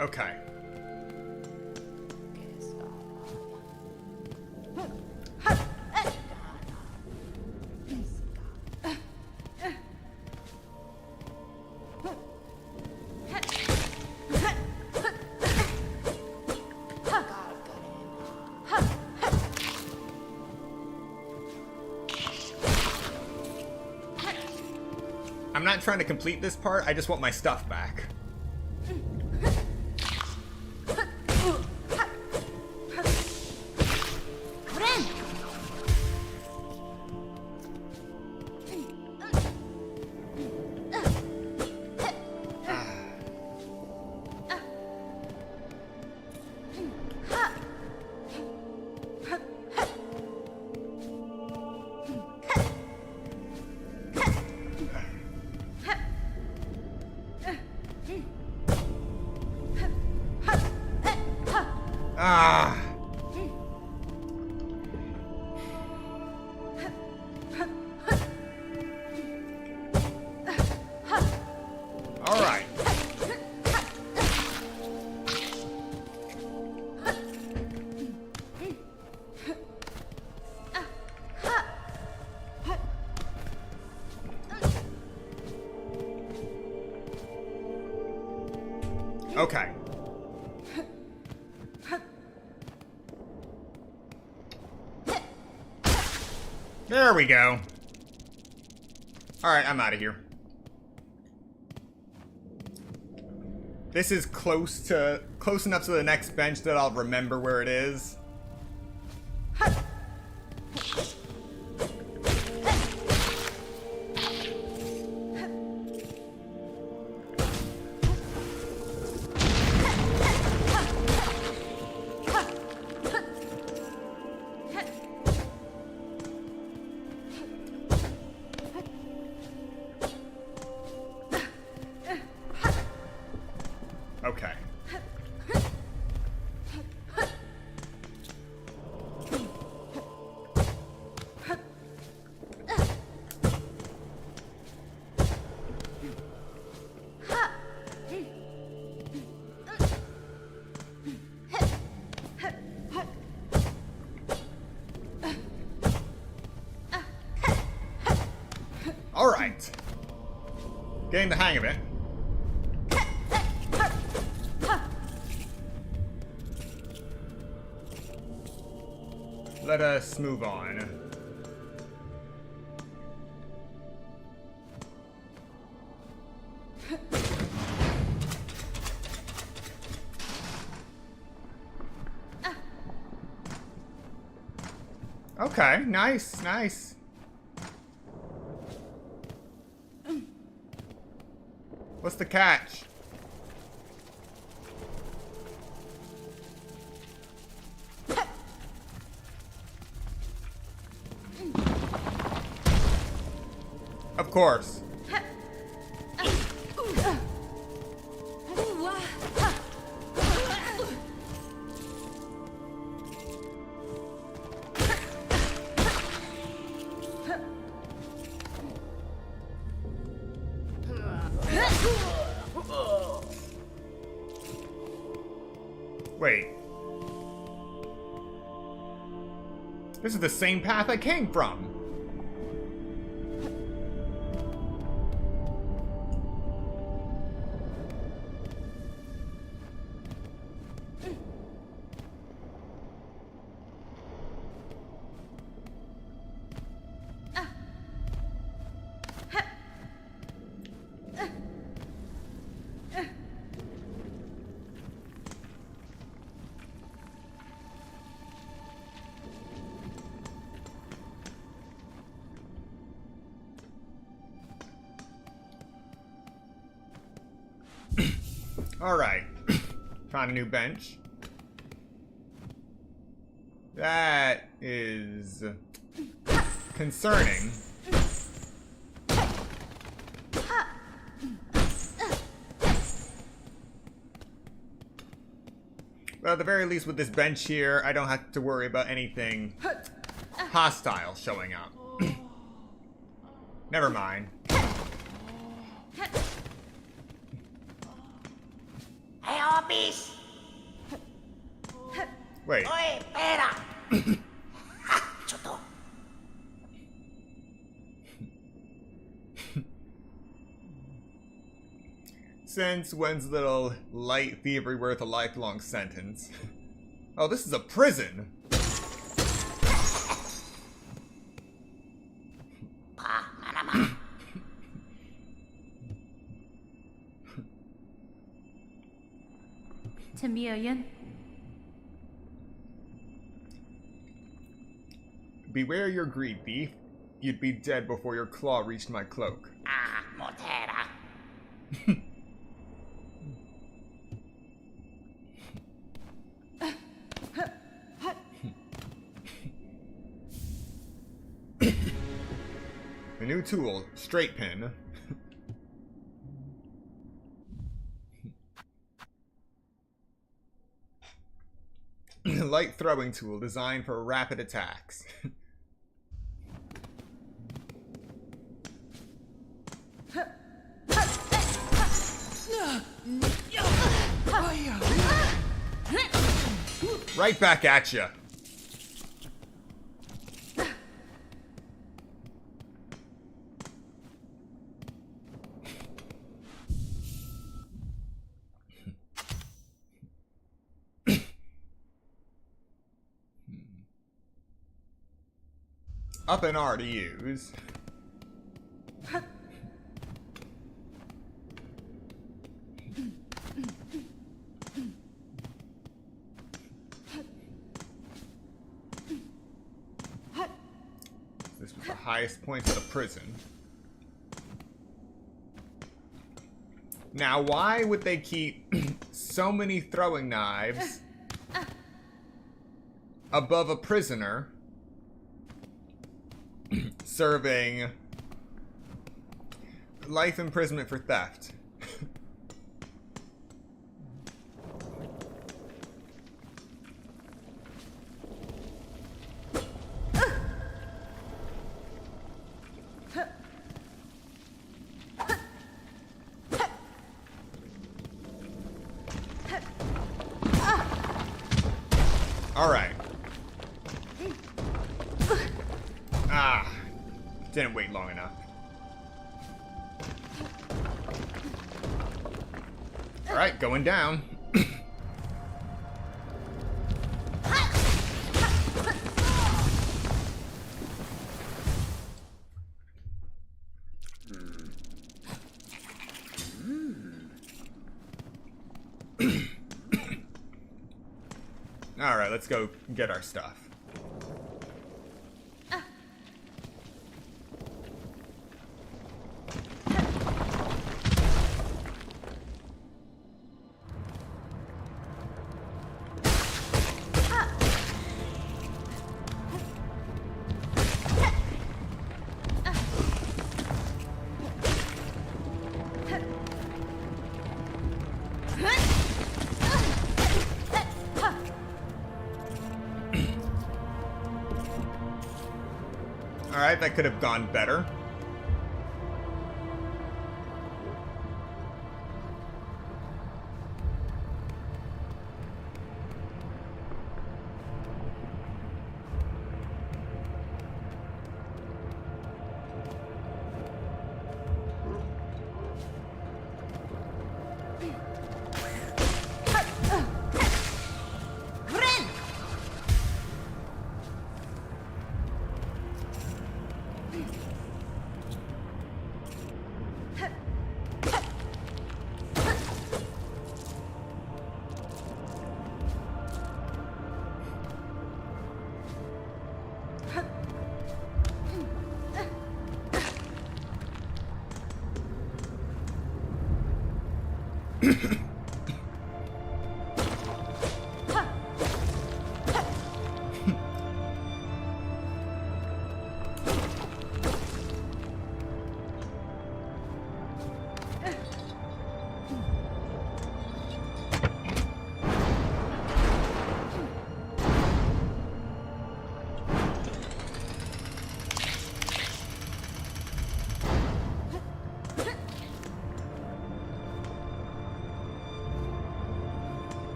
Okay. I'm not trying to complete this part, I just want my stuff back. Ah. All right. Okay. There we go. Alright, I'm out of here. This is close enough to the next bench that I'll remember where it is. Okay. All right. Getting the hang of it. Let us move on. Okay, nice, nice. What's the catch? Of course. Wait. This is the same path I came from. Alright. Found a new bench. That is concerning. But at the very least with this bench here, I don't have to worry about anything hostile showing up. Never mind. Hey, Opis! Wait. Oi, pera! Ha! Chuto! Since when's little light thievery worth a lifelong sentence? Oh, this is a prison! Pa, manama! Chameleon. Beware your greed, thief. You'd be dead before your claw reached my cloak. Ah, motera! The new tool, straight pin. Light throwing tool designed for rapid attacks. Right back at ya. Up an R to use. This was the highest point of the prison. Now, why would they keep so many throwing knives above a prisoner serving life imprisonment for theft? Alright. Ah. Didn't wait long enough. Alright, going down. Alright, let's go get our stuff. Alright, that could have gone better.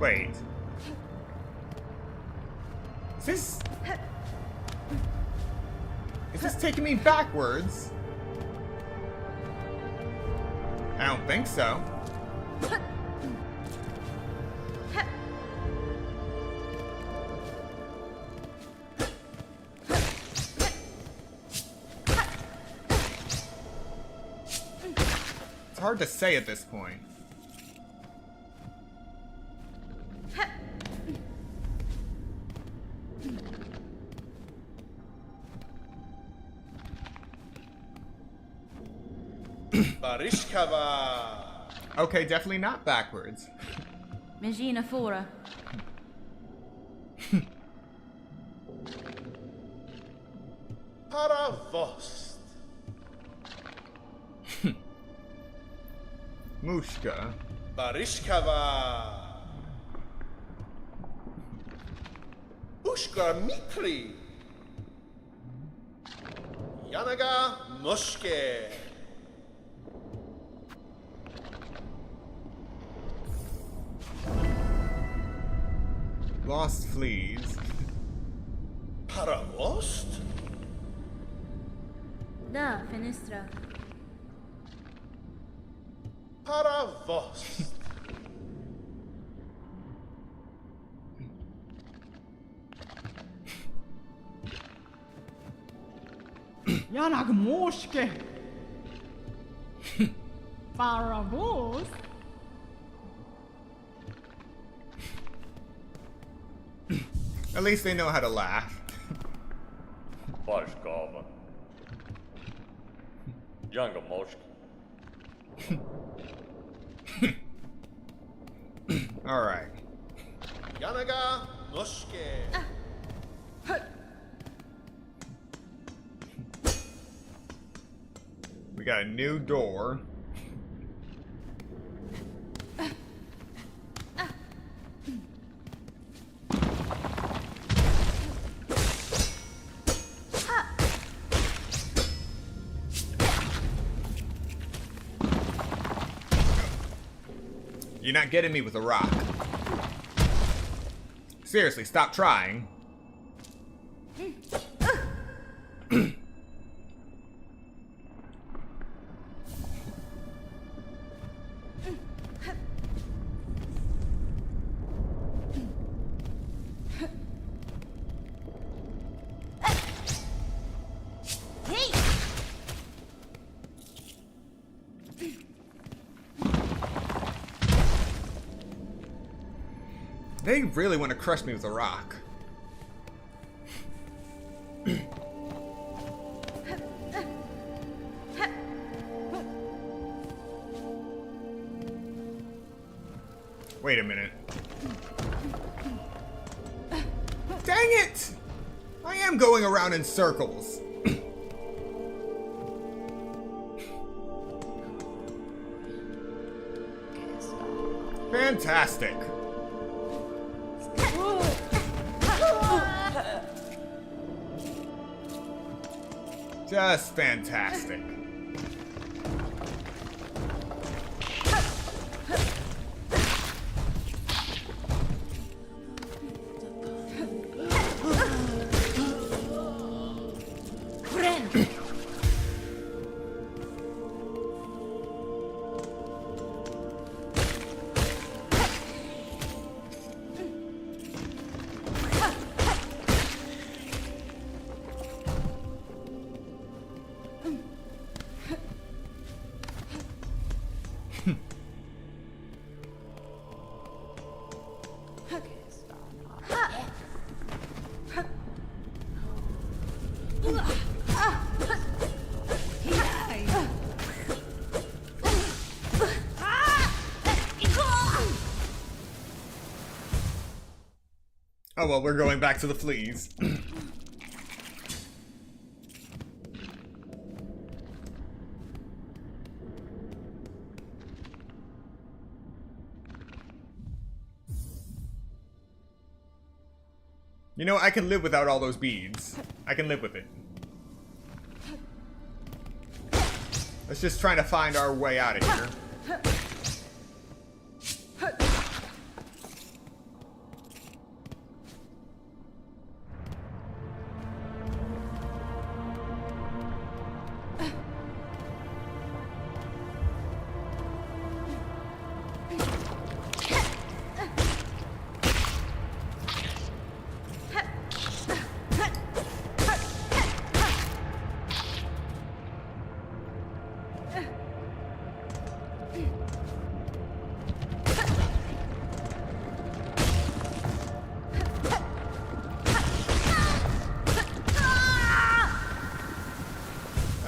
Wait. Is this taking me backwards? I don't think so. It's hard to say at this point. Barishkava. Okay, definitely not backwards. Megina fora. Paravost. Mushka. Barishkava. Ushka Mitri. Yanaga Mushke. Lost fleas. Paravost? Da, fenestra. Paravost. Janak Moske. Paravos. At least they know how to laugh. Barishkava. Younger Moshki. Alright. Yanaga Mushke. We got a new door. You're not getting me with a rock. Seriously, stop trying. They really want to crush me with a rock. Wait a minute. Dang it! I am going around in circles. Fantastic. Just fantastic. Oh well, we're going back to the fleas. You know, I can live without all those beads. I can live with it. Let's just try to find our way out of here.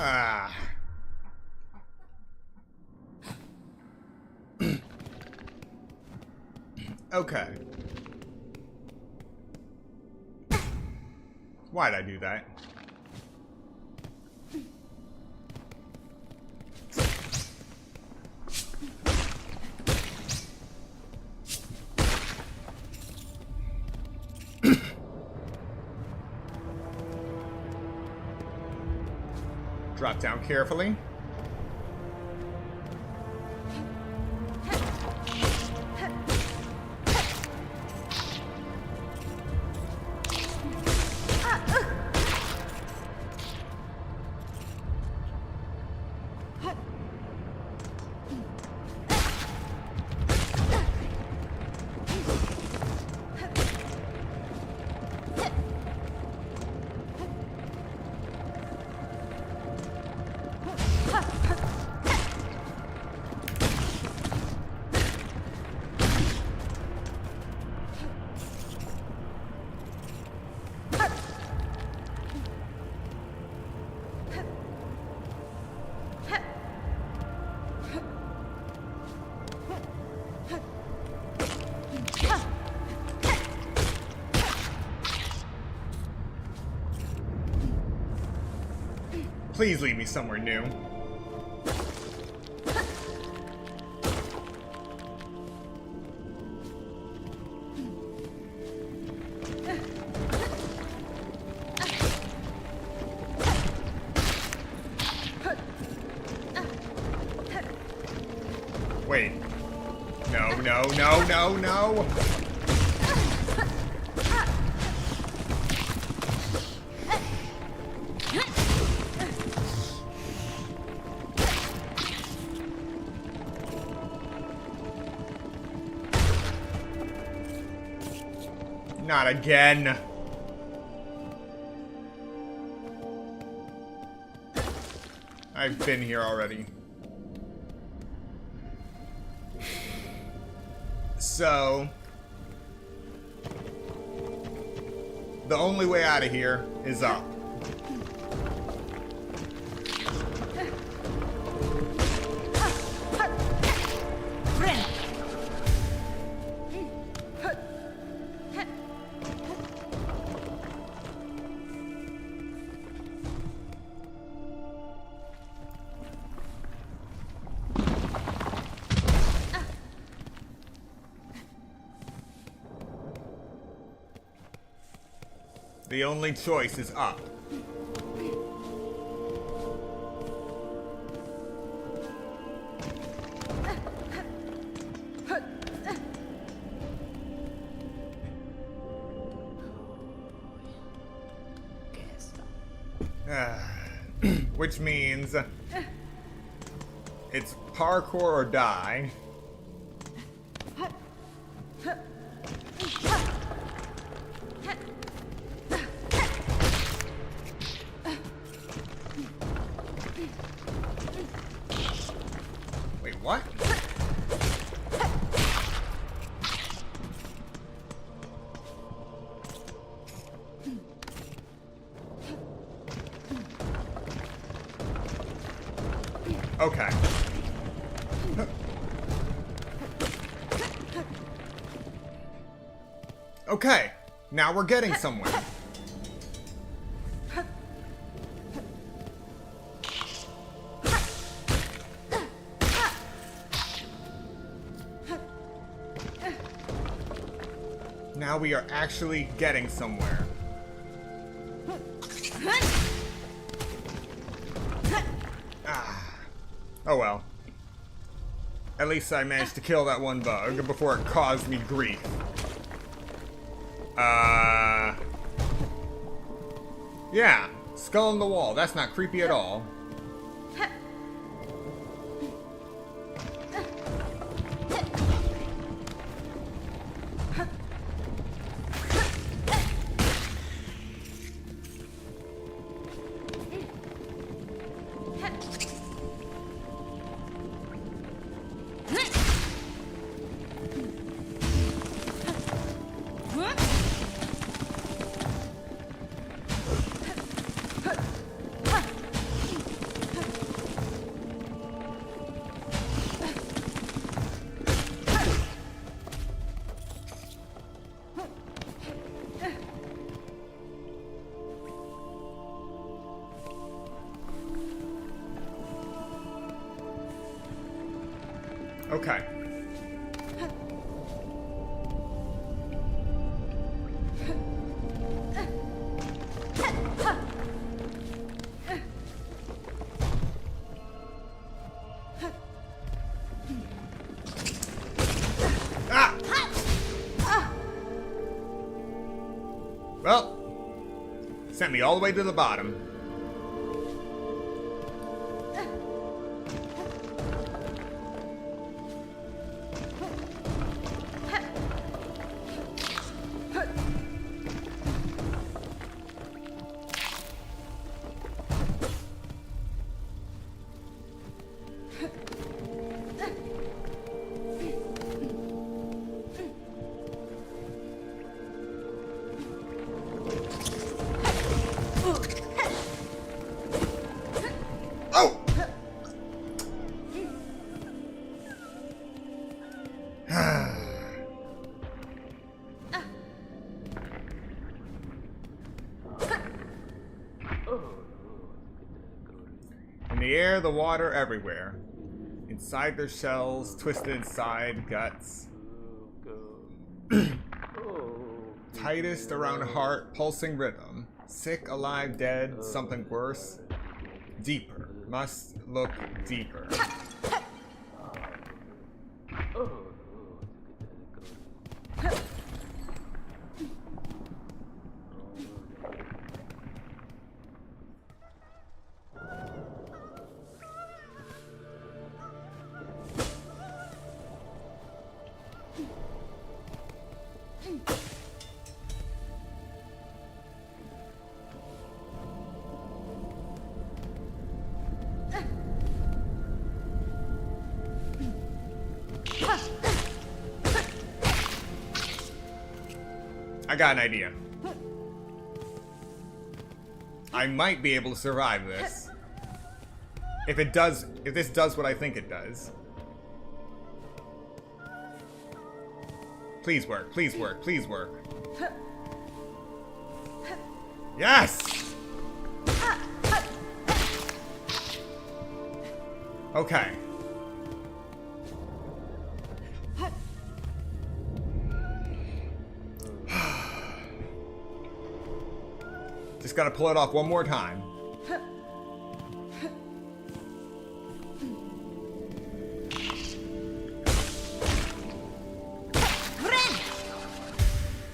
Ah. Okay. Why'd I do that? Drop down carefully. Please lead me somewhere new. Wait. No, no, no, no, no! Not again. I've been here already. So, the only way out of here is up. The only choice is up. Which means it's parkour or die. Wait, what? Okay. Okay, now we're getting somewhere. Now we are actually getting somewhere. Oh well. At least I managed to kill that one bug before it caused me grief. Yeah, skull in the wall. That's not creepy at all. Okay. Ah! Well, sent me all the way to the bottom. Oh! In the air, the water everywhere. Inside their shells, twisted inside, guts. Tightest around heart, pulsing rhythm. Sick, alive, dead, something worse. Deeper. Must look deeper. I got an idea. I might be able to survive this. If this does what I think it does. Please work, please work, please work. Yes! Okay. Just gotta pull it off one more time.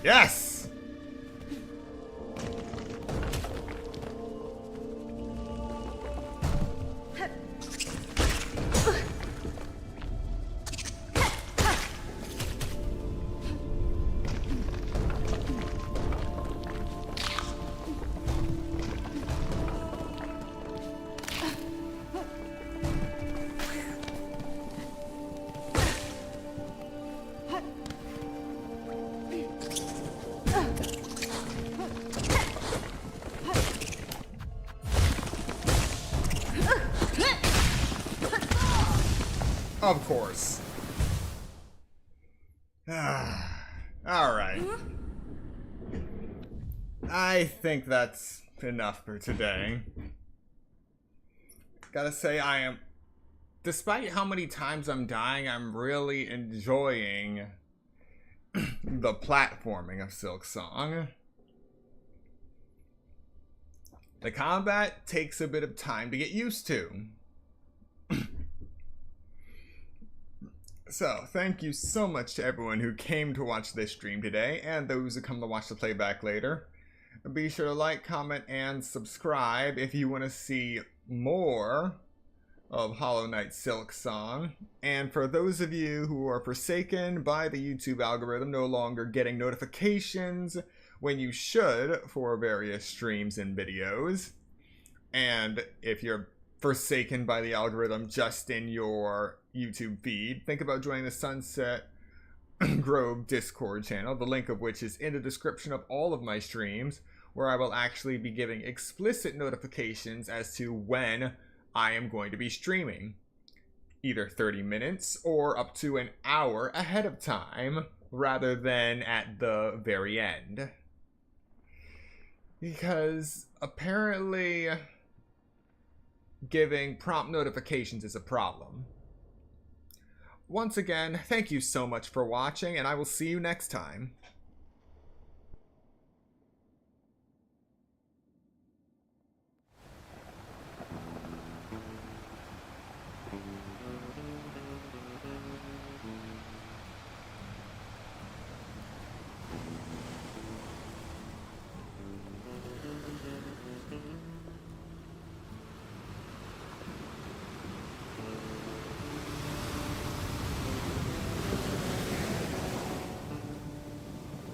Yes! Of course. Alright. I think that's enough for today. Gotta say, despite how many times I'm dying, I'm really enjoying the platforming of Silksong. The combat takes a bit of time to get used to. So, thank you so much to everyone who came to watch this stream today, and those who come to watch the playback later. Be sure to like, comment, and subscribe if you want to see more of Hollow Knight Silksong. And for those of you who are forsaken by the YouTube algorithm, no longer getting notifications when you should for various streams and videos, and if you're forsaken by the algorithm just in your YouTube feed, think about joining the Sunset Grove Discord channel, the link of which is in the description of all of my streams, where I will actually be giving explicit notifications as to when I am going to be streaming, either 30 minutes or up to an hour ahead of time, rather than at the very end. Because apparently giving prompt notifications is a problem. once again, thank you so much for watching, and I will see you next time.